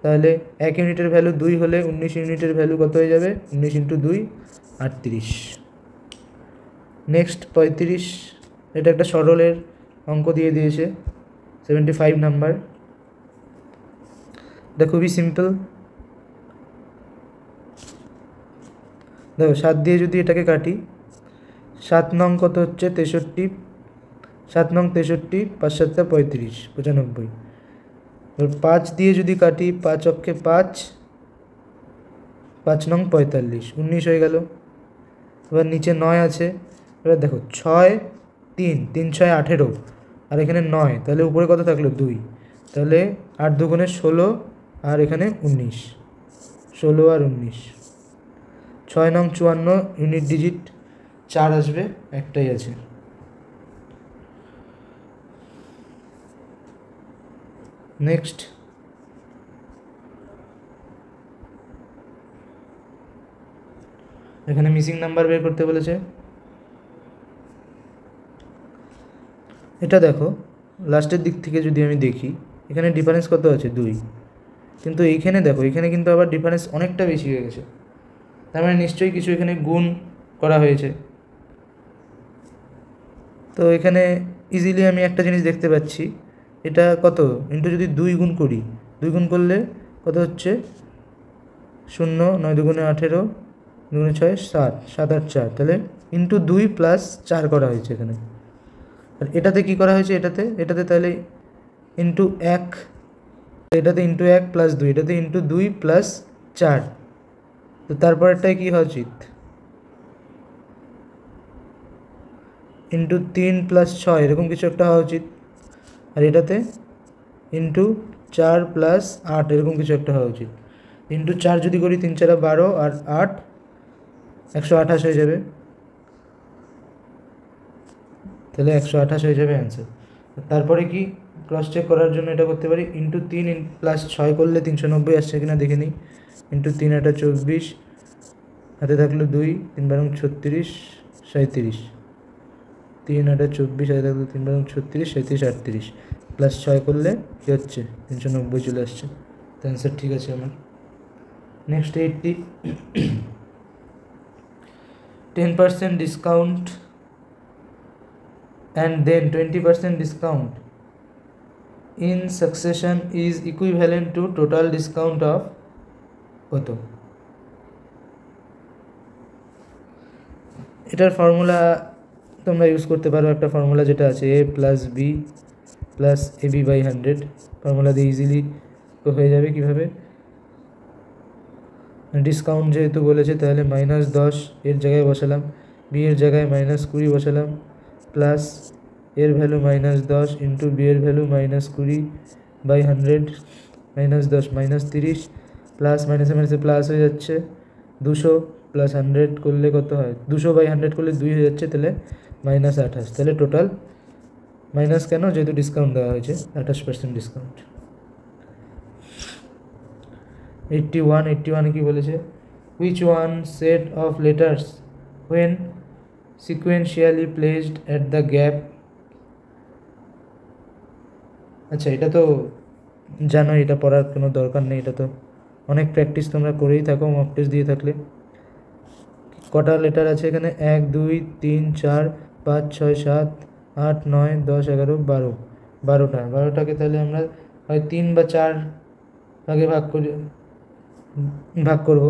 তাহলে 1 ইউনিটের ভ্যালু 2 হলে 19 ইউনিটের ভ্যালু কত হয়ে যাবে, 19 × 2 38। নেক্সট 35, এটা একটা সরলের অঙ্ক দিয়ে দিয়েছে, 75 নাম্বার। এটা খুবই সিম্পল। দেখো 7 দিয়ে যদি এটাকে কাটি, 7 নং কত হচ্ছে, 63, 7 নং 63, 5 × 7 = 35, 95। এবার 5 দিয়ে যদি কাটি, 5 অক্ষে 5, 5 নং 45, 19 হয়ে গেল। এবার নিচে 9 আছে, এবার দেখো 6, 3, 3 × 6 = 18, আর এখানে 9, তাহলে উপরে কত থাকলো, 2, তাহলে 8 × 2 = 16, আর এখানে 19, 16 আর 19। 6 নং 54, ইউনিট ডিজিট 4 আসবে, একটাই আছে। নেক্সট এখানে মিসিং নাম্বার বের করতে বলেছে। এটা দেখো লাস্টের দিক থেকে যদি আমি দেখি, এখানে ডিফারেন্স কত আছে, 2, কিন্তু এইখানে দেখো, এখানে কিন্তু আবার ডিফারেন্স অনেকটা বেশি হয়ে গেছে, তার মানে নিশ্চয়ই কিছু এখানে গুণ করা হয়েছে। তো এখানে ইজিলি আমি একটা জিনিস দেখতে পাচ্ছি, এটা কত ইন্টু যদি 2 গুণ করি, 2 গুণ করলে কত হচ্ছে 0, 9 দুগুণে 18, দুগুণে 6, 7, 7 8 4, তাহলে ইন্টু 2 প্লাস 4 করা হয়েছে এখানে। আর এটাতে কি করা হয়েছে, এটাতে তাহলে ইন্টু 1, এটাতে ইন্টু 1 প্লাস 2, এটাতে ইন্টু 2 প্লাস 4, তো তারপরেরটাই কি হওয়া উচিত ইন্টু 3 প্লাস 6 এরকম কিছু একটা হওয়া উচিত। আর এটাতে ইন্টু 4 প্লাস 8 এরকম কিছু একটা হওয়া উচিত। ইন্টু 4 যদি করি 3 4 12 আর 8 128 হয়ে যাবে, তাহলে 128 হয়ে যাবে অ্যান্সার। তারপরে কি ক্রস চেক করার জন্য এটা করতে পারি, ইন্টু 3 প্লাস 6 করলে 390 আসছে কিনা দেখে নিই। ইন্টু 3 এটা 24, হাতে থাকলো 2, 3 বারং 36, 37, 3 এটা 24, হাতে থাকলো 3 বারং 36, 37, 38, প্লাস 6 করলে কী হচ্ছে 390 চলে আসছে, তো অ্যান্সার ঠিক আছে আমার। Next 80, 10% discount and then 20% discount in succession is equivalent to total discount of কত। এটার ফর্মুলা তোমরা ইউজ করতে পারো, একটা ফর্মুলা যেটা আছে a plus B plus A B by 100, formula দিয়ে ইজিলি হয়ে যাবে। কীভাবে, ডিসকাউন্ট যেহেতু বলেছে তাহলে -10 এর জায়গায় বসালাম, বি এর জায়গায় -20 বসালাম, প্লাস এর ভ্যালু -10 ইন্টু বি এর ভ্যালু -20 বাই 100, -10 -30, প্লাস মাইনাসে মাইনাসে প্লাস হয়ে যাচ্ছে, 200 প্লাস 100 করলে কত হয়, 200 বাই 100 করলে 2 হয়ে যাচ্ছে, তাহলে -28, তাহলে টোটাল মাইনাস কেন, যেহেতু ডিসকাউন্ট দেওয়া হয়েছে 28% ডিসকাউন্ট। 81 কি বলেছে, which one set of letters when sequentially placed at the gap, আচ্ছা এটা তো জানো, এটা পড়ার কোনো দরকার নেই, এটা তো অনেক প্র্যাকটিস তোমরা করেই থাকো মক টেস্ট দিয়ে থাকলে। কটা লেটার আছে এখানে, 1 2 3 4 5 6 7 8 9 10 11 12, 12টাকে তাহলে আমরা হয় 3 বা 4 ভাগে ভাগ করব,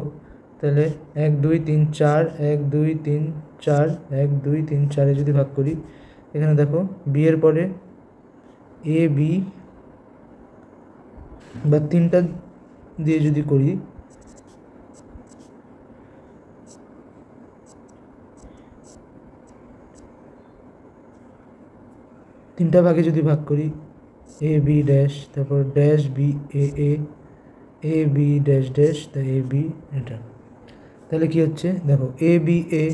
তাহলে 1 2 3 4 1 2 3 4 1 2 3 4 যদি ভাগ করি, এখানে দেখো বি এর পরে এ বি বা 3টা দিয়ে যদি করি, তিনটা ভাগে যদি ভাগ করি, এ বি ড্যাশ, তারপর dash B A B dash dash, তাই এ বি, এটা তাহলে কি হচ্ছে দেখো, এ বি এ,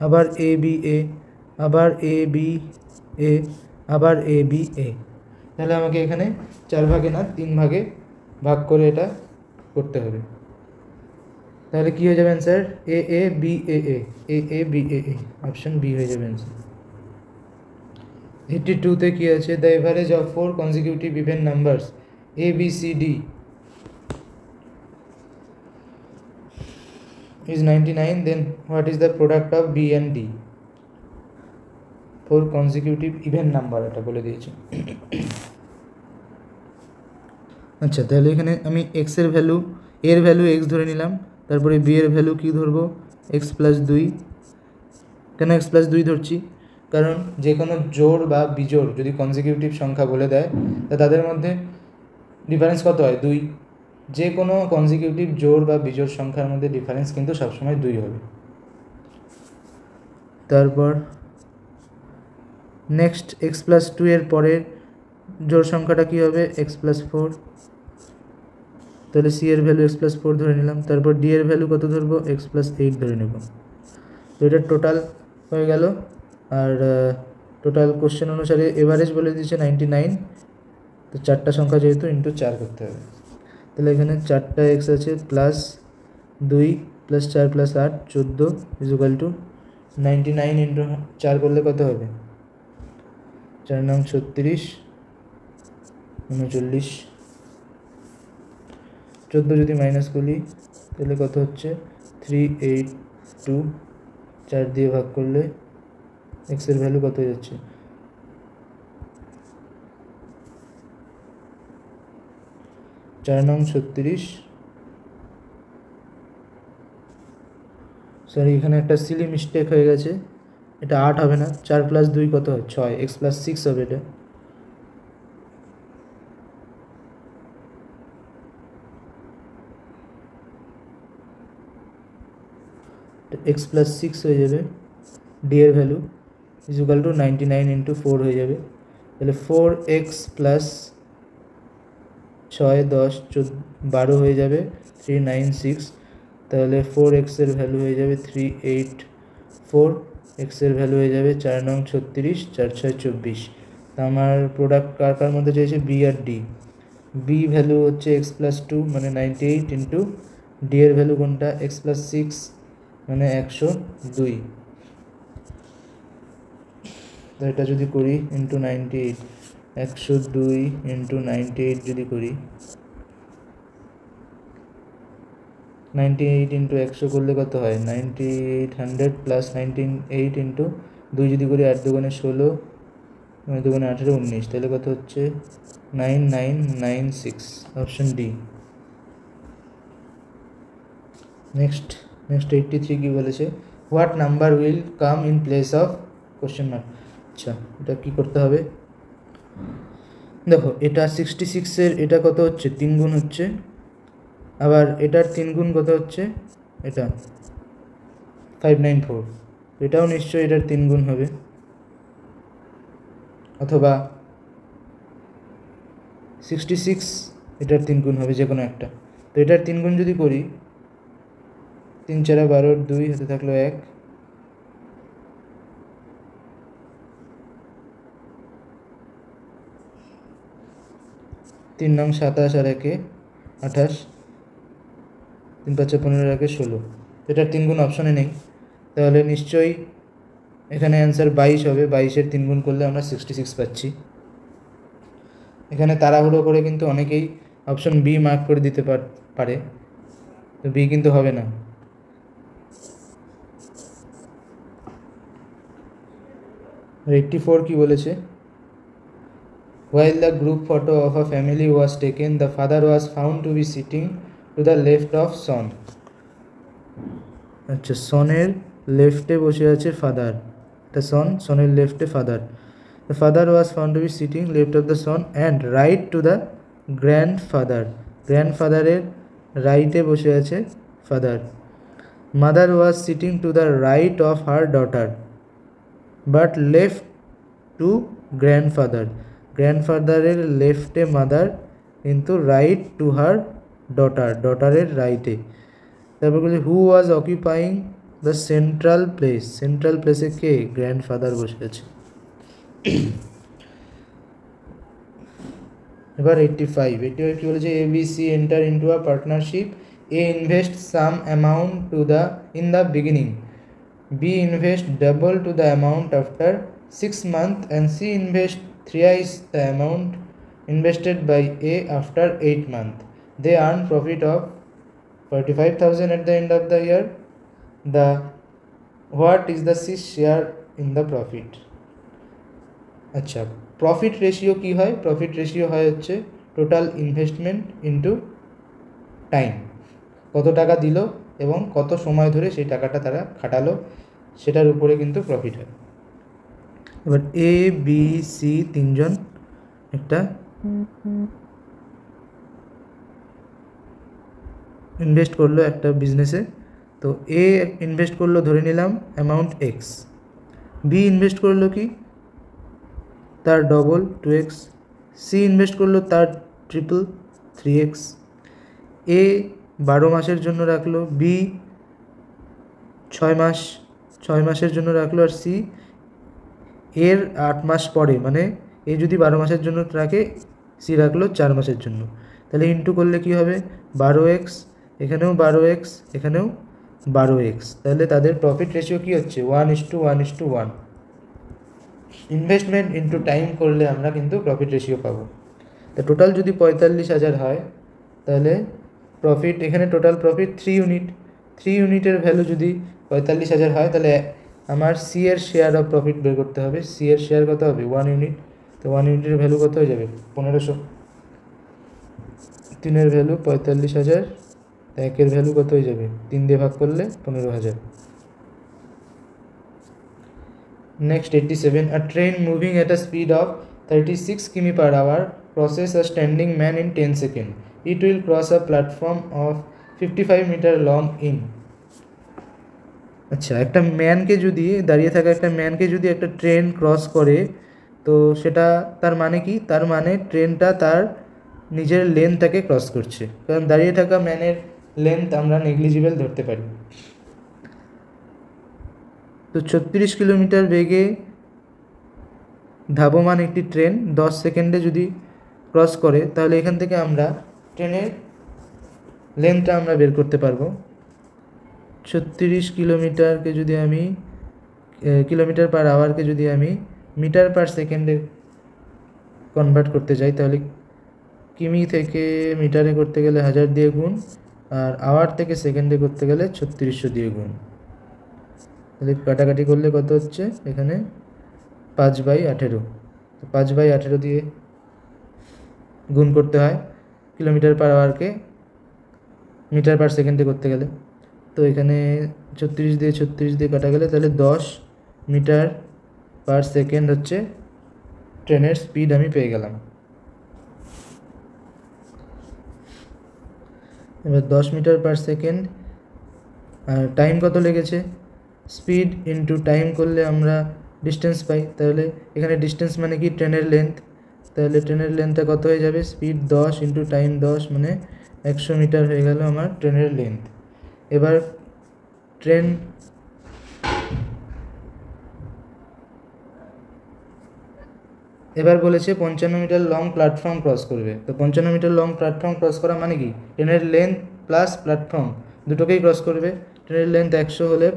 আবার এ বি এ, আবার এ বি এ, আবার এ বি এ, তাহলে আমাকে এখানে 4 ভাগে না 3 ভাগে ভাগ করে এটা করতে হবে। তাহলে কি হয়ে যাবে answer, A A B A A B A, option B হয়ে যাবে অ্যান্সার। 82তে কি আছে, the average of 4 consecutive even numbers A B C D is 99, then what is the product of b and d, 4 consecutive even number এটা বলে দিয়েছে। আচ্ছা তাহলে এখানে আমি x এর ভ্যালু, এর ভ্যালু x ধরে নিলাম, তারপরে b এর ভ্যালু কি ধরবো, x প্লাস 2, কেন x প্লাস 2 ধরছি, কারণ যে কোনো জোড় বা বিজোড় যদি কনজিকিউটিভ সংখ্যা বলে দেয় তা তাদের মধ্যে ডিফারেন্স কত হয়, 2, যে কোনো কনজিকিউটিভ জোড় বা বিজোড় সংখ্যার মধ্যে ডিফারেন্স কিন্তু সবসময় 2 হবে। তারপর নেক্সট এক্স প্লাস 2 এর পরের জোড় সংখ্যাটা কী হবে, এক্স প্লাস 4, তাহলে সি এর ভ্যালু এক্স প্লাস 4 ধরে নিলাম, তারপর ডি এর ভ্যালু কত ধরবো, এক্স প্লাস 8 ধরে নেব। তো এটা টোটাল হয়ে গেল, আর টোটাল কোশ্চেন অনুসারে এভারেজ বলে দিয়েছে 99, তো 4টা সংখ্যা যেহেতু ইন্টু 4 করতে হবে, তাহলে এখানে 4টা এক্স আছে, plus 2 plus 4 plus 8 14 is equal to 99 into 4 করলে কত হবে, 4 9 36 39, 14 যদি মাইনাস করি তাহলে কত হচ্ছে 382, 4 দিয়ে ভাগ করলে এক্সের ভ্যালু কত হয়ে যাচ্ছে, 4 নং 36, সরি এখানে একটা সিলি মিস্টেক হয়ে গেছে, এটা 8 হবে না, 4 + 2 কত হয় 6, x + 6 হবে, এটা x + 6 হয়ে যাবে, d এর ভ্যালু = 99 × 4 হয়ে যাবে, তাহলে 4x + 6 10 12 হয়ে যাবে 396, তাহলে 4x এর ভ্যালু হয়ে যাবে 384, x এর ভ্যালু হয়ে যাবে 4 নং 36, 4 6 24। তা আমার প্রোডাক্ট কার কার মধ্যে চাইছে, বি আর ডি। বি ভ্যালু হচ্ছে x + 2 মানে 98 ইন্টু ডি এর ভ্যালু কোনটা, x + 6 মানে 102, তো এটা যদি করি ইন্টু 98, 102 ইন্টু 98 যদি করি, 98 ইন্টু 100 করলে কত হয়, 9800 প্লাস 98 ইন্টু 2 যদি করি, 8 দুগুণে 16, 9 দুগুণে 18, 19, তাহলে কত হচ্ছে 9996, অপশন ডি। নেক্সট 83 কি বলেছে, what number will come in place of question mark. আচ্ছা এটা কি করতে হবে, দেখো এটা 66 এর এটা কত হচ্ছে, 3 গুণ হচ্ছে, আবার এটার 3 গুণ কত হচ্ছে, এটা 594, এটাও নিশ্চয়ই এটার 3 গুণ হবে, অথবা 66 এটার 3 গুণ হবে, যে কোনো একটা। তো এটার 3 গুণ যদি করি, 3 4 12, 2 হাতে থাকলো 1, 3 নং 27 আর 1 28, 3 5 15 আর 1 16, এটার 3 গুণ অপশনে নেই, তাহলে নিশ্চয়ই এখানে অ্যান্সার 22 হবে, 22-এর 3 গুণ করলে আমরা 66 পাচ্ছি। এখানে তাড়াহুড়ো করে কিন্তু অনেকেই অপশন বি মার্ক করে দিতে পারে, তো বি কিন্তু হবে না। আর 84 কি বলেছে, while the group photo of a family was taken, the father was found to be sitting to the left of son. আচ্ছা সনের লেফটে বসে আছে ফাদার, এটা সনের লেফটে father, the father was found to be sitting left of the son and right to the grandfather, গ্র্যান্ডফাদারের রাইটে বসে আছে father. mother was sitting to the right of her daughter but left to grandfather, গ্র্যান্ডফাদারের লেফটে mother কিন্তু right to her daughter, ডটারের রাইটে। তারপর বলছে who was occupying the central place, central প্লেসে কে, গ্র্যান্ডফাদার বসে আছে। এবার 85 কি বলেছে, A B C enter into a partnership, A invest some amount to the in the beginning, B invest double to the amount after 6 months and C invest thrice the amount invested by A after 8 months. They earn profit of 45,000 at the end of the year. What is the C share in the profit? আচ্ছা profit ratio কি হয়, profit ratio হয় হচ্ছে total investment into time, কত টাকা দিল এবং কত সময় ধরে সেই টাকাটা তারা খাটালো সেটার উপরে কিন্তু প্রফিট হয়। এবার এ বি সি তিনজন একটা ইনভেস্ট করলো একটা বিজনেসে, তো এ ইনভেস্ট করলো ধরে নিলাম অ্যামাউন্ট এক্স, বি ইনভেস্ট করলো কি তার ডবল 2x, সি ইনভেস্ট করলো তার ট্রিপল 3x, এ 12 মাসের জন্য রাখলো, বি 6 মাসের জন্য রাখলো, আর সি এর 8 মাস পরে, মানে এ যদি 12 মাসের জন্য রাখে, সি রাখলো 4 মাসের জন্য, তাহলে ইন্টু করলে কি হবে 12x, এখানেও 12x, এখানেও 12x, তাহলে তাদের প্রফিট রেশিও কি হচ্ছে 1:1:1। ইনভেস্টমেন্ট ইন্টু টাইম করলে আমরা কিন্তু প্রফিট রেশিও পাবো। তা টোটাল যদি 45,000 হয় তাহলে প্রফিট, এখানে টোটাল প্রফিট 3 ইউনিটের ভ্যালু যদি 45,000 হয় তাহলে আমার সি এর শেয়ার অফ প্রফিট বের করতে হবে। সি এর শেয়ার কত হবে 1 ইউনিট, তো 1 ইউনিটের ভ্যালু কত হয়ে যাবে 1500। 3-এর ভ্যালু 45,000, 1-এর ভ্যালু কত হয়ে যাবে, 3 দিয়ে ভাগ করলে 15,000। Next 87, a train moving at a speed of 36 km/h crosses a standing man in 10 seconds. It will cross a platform of 55 meter long in. আচ্ছা, একটা ম্যানকে যদি, দাঁড়িয়ে থাকা একটা ম্যানকে যদি একটা ট্রেন ক্রস করে, তো সেটা তার মানে কি, তার মানে ট্রেনটা তার নিজের লেনটাকে ক্রস করছে, কারণ দাঁড়িয়ে থাকা ম্যানের লেন্থ আমরা নেগলিজিবল ধরতে পারি। তো 36 কিলোমিটার বেগে ধাবমান একটি ট্রেন 10 সেকেন্ডে যদি ক্রস করে, তাহলে এখান থেকে আমরা ট্রেনের লেন্থটা আমরা বের করতে পারবো। 36 কিলোমিটারকে যদি আমি কিলোমিটার পার আওয়ারকে যদি আমি মিটার পার সেকেন্ডে কনভার্ট করতে চাই, তাহলে কিমি থেকে মিটারে করতে গেলে 1000 দিয়ে গুণ, আর আওয়ার থেকে সেকেন্ডে করতে গেলে 3600 দিয়ে গুণ। তাহলে কাটাকাটি করলে কত হচ্ছে, এখানে 5/18, তো 5/18 দিয়ে গুণ করতে হয় কিলোমিটার পার আওয়ারকে মিটার পার সেকেন্ডে করতে গেলে। তো এখানে 36 দিয়ে কাটা গেলে তাহলে 10 মিটার পার সেকেন্ড হচ্ছে ট্রেনের স্পিড আমি পেয়ে গেলাম। এবার 10 মিটার পার সেকেন্ড, আর টাইম কত লেগেছে, স্পিড ইন্টু টাইম করলে আমরা ডিস্টেন্স পাই। তাহলে এখানে ডিস্টেন্স মানে কি, ট্রেনের লেন্থ, তাহলে ট্রেনের লেন্থটা কত হয়ে যাবে, স্পিড 10 ইন্টু টাইম 10 মানে 100 মিটার হয়ে গেল আমার ট্রেনের লেন্থ। এবার ট্রেন এবার বলেছে 55 মিটার লং প্ল্যাটফর্ম ক্রস করবে। তো 55 মিটার লং প্ল্যাটফর্ম ক্রস করা মানে কি, ট্রেনের লেন্থ প্লাস প্ল্যাটফর্ম দুটোকেই ক্রস করবে। ট্রেনের লেন্থ 100 হলে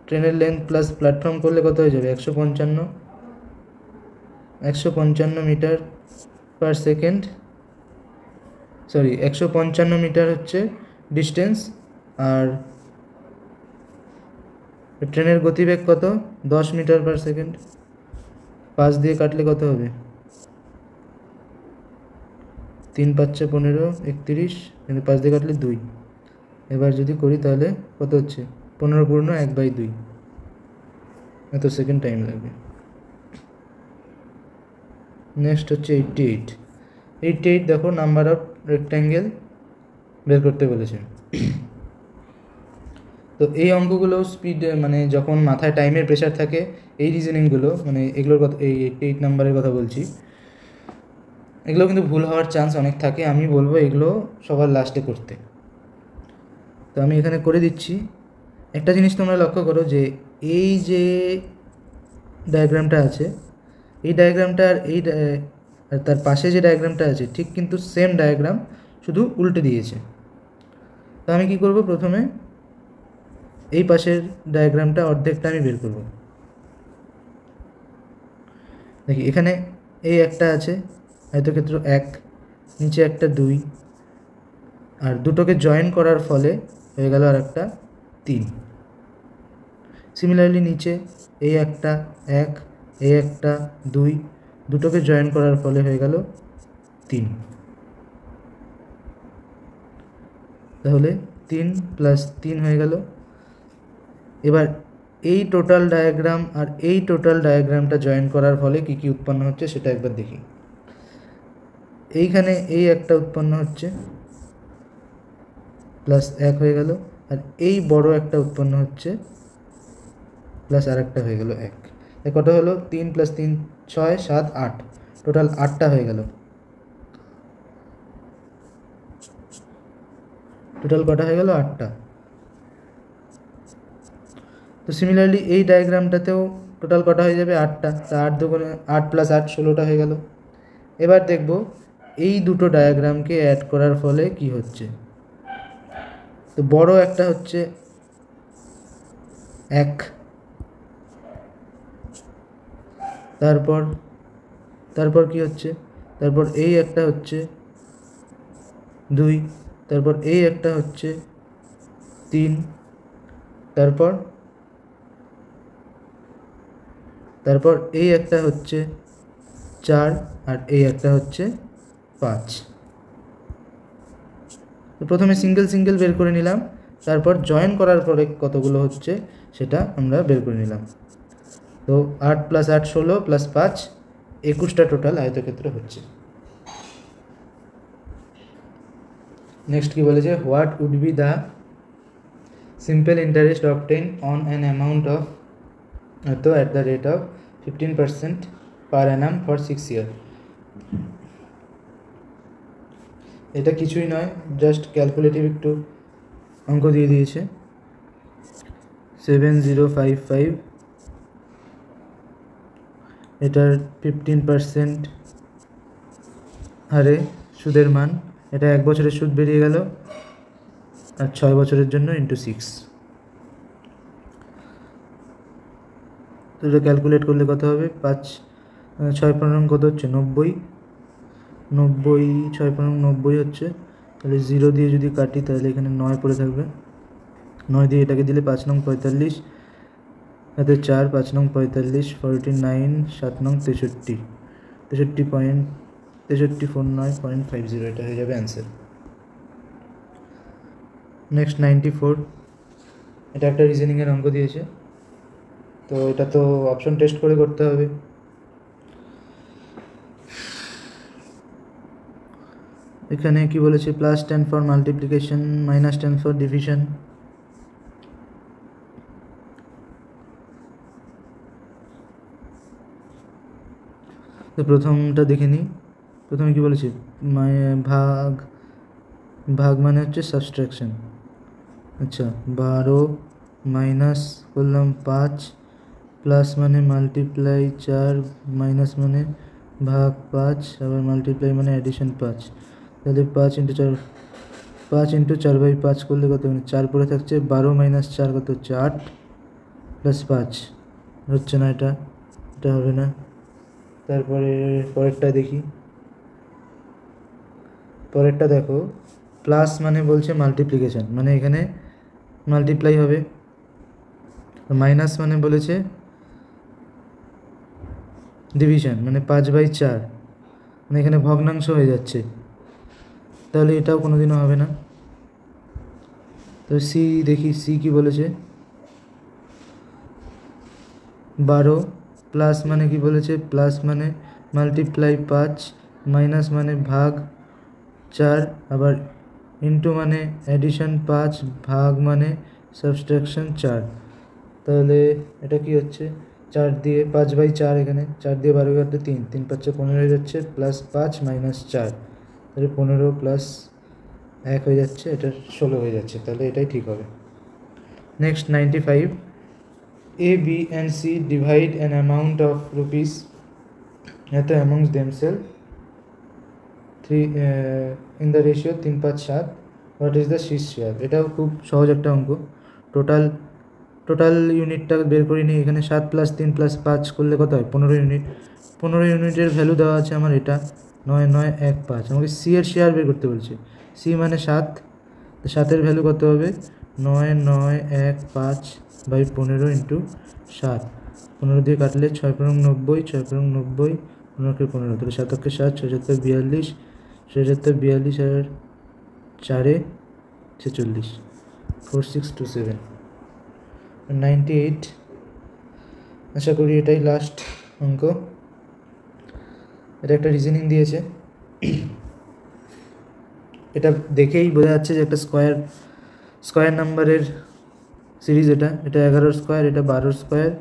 ট্রেনের লেন্থ প্লাস প্ল্যাটফর্ম করলে কত হয়ে যাবে, 155 মিটার পার সেকেন্ড, 155 মিটার হচ্ছে ডিস্টেন্স। আর ট্রেনের গতিবেগ কত, 10 মিটার পার সেকেন্ড, 5 দিয়ে কাটলে কত হবে, 3 × 5 = 15, 31, কিন্তু 5 দিয়ে কাটলে 2। এবার যদি করি তাহলে কত হচ্ছে, 15 পূর্ণ 1/2, এত সেকেন্ড টাইম লাগবে। নেক্সট হচ্ছে 88 দেখো, নাম্বার অফ রেক্ট্যাঙ্গেল বের করতে বলেছে। তো এই অঙ্কগুলো স্পিড মানে যখন মাথায় টাইমের প্রেশার থাকে, এই রিজনিংগুলো মানে এগুলোর কথা, এই 88 নাম্বারের কথা বলছি, এগুলো কিন্তু ভুল হওয়ার চান্স অনেক থাকে। আমি বলবো এগুলো সবার লাস্টে করতে। তো আমি এখানে করে দিচ্ছি। একটা জিনিস তোমরা লক্ষ্য করো যে এই যে ডায়াগ্রামটা আছে, এই ডায়াগ্রামটা আর তার পাশে যে ডায়াগ্রামটা আছে ঠিক কিন্তু সেম ডায়াগ্রাম, শুধু উল্টে দিয়েছে। তো আমি কি করব, প্রথমে এই পাশের ডায়াগ্রামটা অর্ধেকটা আমি বের করব। দেখি এখানে এই একটা আছে আয়তক্ষেত্র 1, নিচে একটা 2, আর দুটোকে জয়েন করার ফলে হয়ে গেল আর একটা 3। সিমিলারলি নিচে এই একটা 1, এই একটা 2, দুটোকে জয়েন করার ফলে হয়ে গেল 3। তাহলে 3 + 3 হয়ে গেল। এবার এই টোটাল ডায়াগ্রাম আর এই টোটাল ডায়াগ্রামটা জয়েন করার ফলে কি কি উৎপন্ন হচ্ছে সেটা একবার দেখি। এইখানে এই একটা উৎপন্ন হচ্ছে, +1 হয়ে গেল, আর এই বড় একটা উৎপন্ন হচ্ছে, প্লাস আর একটা হয়ে গেল 1। কত হলো, 3 + 3 6, 7, 8, টোটাল 8টা হয়ে গেল। টোটাল কটা হয়ে গেল, 8টা। তো সিমিলারলি এই ডায়াগ্রামটাতেও টোটাল কটা হয়ে যাবে, 8টা। তা 8 দুগুণে 8 + 8 16টা হয়ে গেল। এবার দেখব এই দুটো ডায়াগ্রামকে অ্যাড করার ফলে কি হচ্ছে। তো বড় একটা হচ্ছে 1, তারপর কি হচ্ছে, তারপর এই একটা হচ্ছে 2, তারপর এই একটা হচ্ছে 3, তারপর এই একটা হচ্ছে 4, আর এই একটা হচ্ছে 5। তো প্রথমে সিঙ্গেল বের করে নিলাম, তারপর জয়েন করার পরে কতগুলো হচ্ছে সেটা আমরা বের করে নিলাম। তো 8 + 8 16 + 5 21টা টোটাল আয়তক্ষেত্র হচ্ছে। নেক্সট কি বলেছে, what would be the simple interest obtain on an amount of তো at the rate of 15% per annum for 6 years। এটা কিছুই নয়, জাস্ট ক্যালকুলেটিভ একটু অঙ্ক দিয়ে দিয়েছে। 7055 এটার 15% হারে সুদের মান, এটা 1 বছরের সুদ বেরিয়ে গেল, আর 6 বছরের জন্য ইন্টু 6। তো এটা ক্যালকুলেট করলে কত হবে, 5 6 15 কত হচ্ছে 90, 6 15 90 হচ্ছে। তাহলে 0 দিয়ে যদি কাটি তাহলে এখানে 9 পড়ে থাকবে, 9 দিয়ে এটাকে দিলে 5 নং 45, হাতে 4, 5 নং 45, 49, 7 নং 63, 63.49.50, এটা হয়ে যাবে অ্যান্সার। নেক্সট 94, এটা একটা রিজনিংয়ের অঙ্ক দিয়েছে, তো এটা তো অপশন টেস্ট করে করতে হবে। এখানে কি বলেছে, +10 ফর মাল্টিপ্লিকেশন, -10 ফর ডিভিশন। তো প্রথমটা দেখে নিই, প্রথমে কি বলেছে, ভাগ মানে হচ্ছে সাবস্ট্রাকশন। আচ্ছা, 12 মাইনাস করলাম 5, প্লাস মানে মাল্টিপ্লাই 4, মাইনাস মানে ভাগ 5, আবার মাল্টিপ্লাই মানে অ্যাডিশন 5। তাহলে 5 × 4, 5 × 4/5 করলে কত, মানে 4 পরে থাকছে, 12 - 4 কত হচ্ছে 8, + 5 হচ্ছে না, এটা হবে না। তারপরে পরেরটা দেখি, পরেরটা দেখো, প্লাস মানে বলছে মাল্টিপ্লিকেশন, মানে এখানে মাল্টিপ্লাই হবে। মাইনাস মানে বলেছে ডিভিশন, মানে 5/4, মানে এখানে ভগ্নাংশ হয়ে যাচ্ছে, তাহলে এটাও কোনোদিনও হবে না। তো সি দেখি, সি কি বলেছে, 12, প্লাস মানে কি বলেছে, প্লাস মানে মাল্টিপ্লাই 5, মাইনাস মানে ভাগ 4, আবার ইন্টু মানে অ্যাডিশন 5, ভাগ মানে সাবস্ট্রাকশন 4। তাহলে এটা কি হচ্ছে, 4 দিয়ে 5/4, এখানে 4 দিয়ে 12 কাটলে 3, 3 × 5 = 15 হয়ে যাচ্ছে, +5 - 4, তাহলে 15 + 1 হয়ে যাচ্ছে, এটা 16 হয়ে যাচ্ছে, তাহলে এটাই ঠিক হবে। Next 95, A, B and C divide an amount of rupees amongst themselves 3 in the ratio 3:5:7. What is the sheet share? এটাও খুব সহজ একটা অঙ্ক। টোটাল ইউনিটটা বের করে নিই, এখানে 7 + 3 + 5 করলে কত হয়, 15 ইউনিট। 15 ইউনিটের ভ্যালু দেওয়া আছে আমার, এটা 9915। আমাকে সি এর শেয়ার বের করতে বলছে, সি মানে 7, তো 7-এর ভ্যালু কত হবে, 9915/15 × 7। 15 দিয়ে কাটলে 6 × 90, 6 × 90, 15 × 15, তাহলে 7 × 7, 6 × 7 = 42, 6 × 7 = 42, আর 4 × 46, 4627। 98, আশা করি এটাই লাস্ট অঙ্ক। এটা একটা রিজনিং দিয়েছে, এটা দেখেই বোঝা যাচ্ছে যে একটা স্কোয়ার নাম্বারের সিরিজ। এটা 11 স্কোয়ার, এটা 12 স্কোয়ার,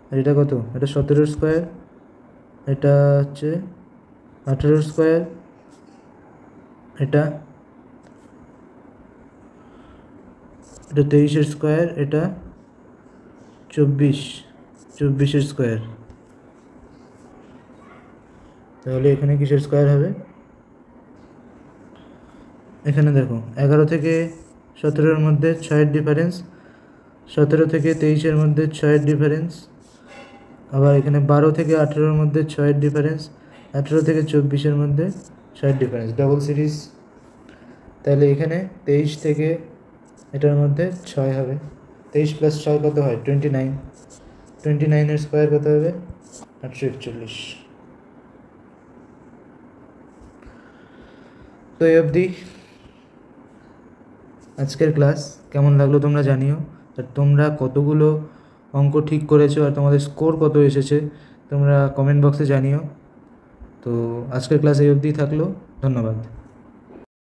আর এটা কত, এটা 17 স্কোয়ার, এটা হচ্ছে 18 স্কোয়ার, এটা 23 স্কোয়ার, এটা 24 স্কোয়ার। তাহলে এখানে কিসের স্কোয়ার হবে, এখানে দেখো 11 থেকে 17-এর মধ্যে 6-এর ডিফারেন্স, 17 থেকে 23-এর মধ্যে 6-এর ডিফারেন্স, আবার এখানে 12 থেকে 18-এর মধ্যে 6-এর ডিফারেন্স, 18 থেকে 24-এর মধ্যে 6-এর ডিফারেন্স, ডবল সিরিজ। তাহলে এখানে 23 থেকে এটার মধ্যে 6 হবে, 23 + 6 কত হয়, 29, 29-এর স্কোয়ার কত হবে, 841। তো এই অবধি আজকের ক্লাস কেমন লাগলো তোমরা জানিও। আর তোমরা কতগুলো অঙ্ক ঠিক করেছো আর তোমাদের স্কোর কত এসেছে তোমরা কমেন্ট বক্সে জানিও। তো আজকের ক্লাস এই অবধি থাকলো। ধন্যবাদ।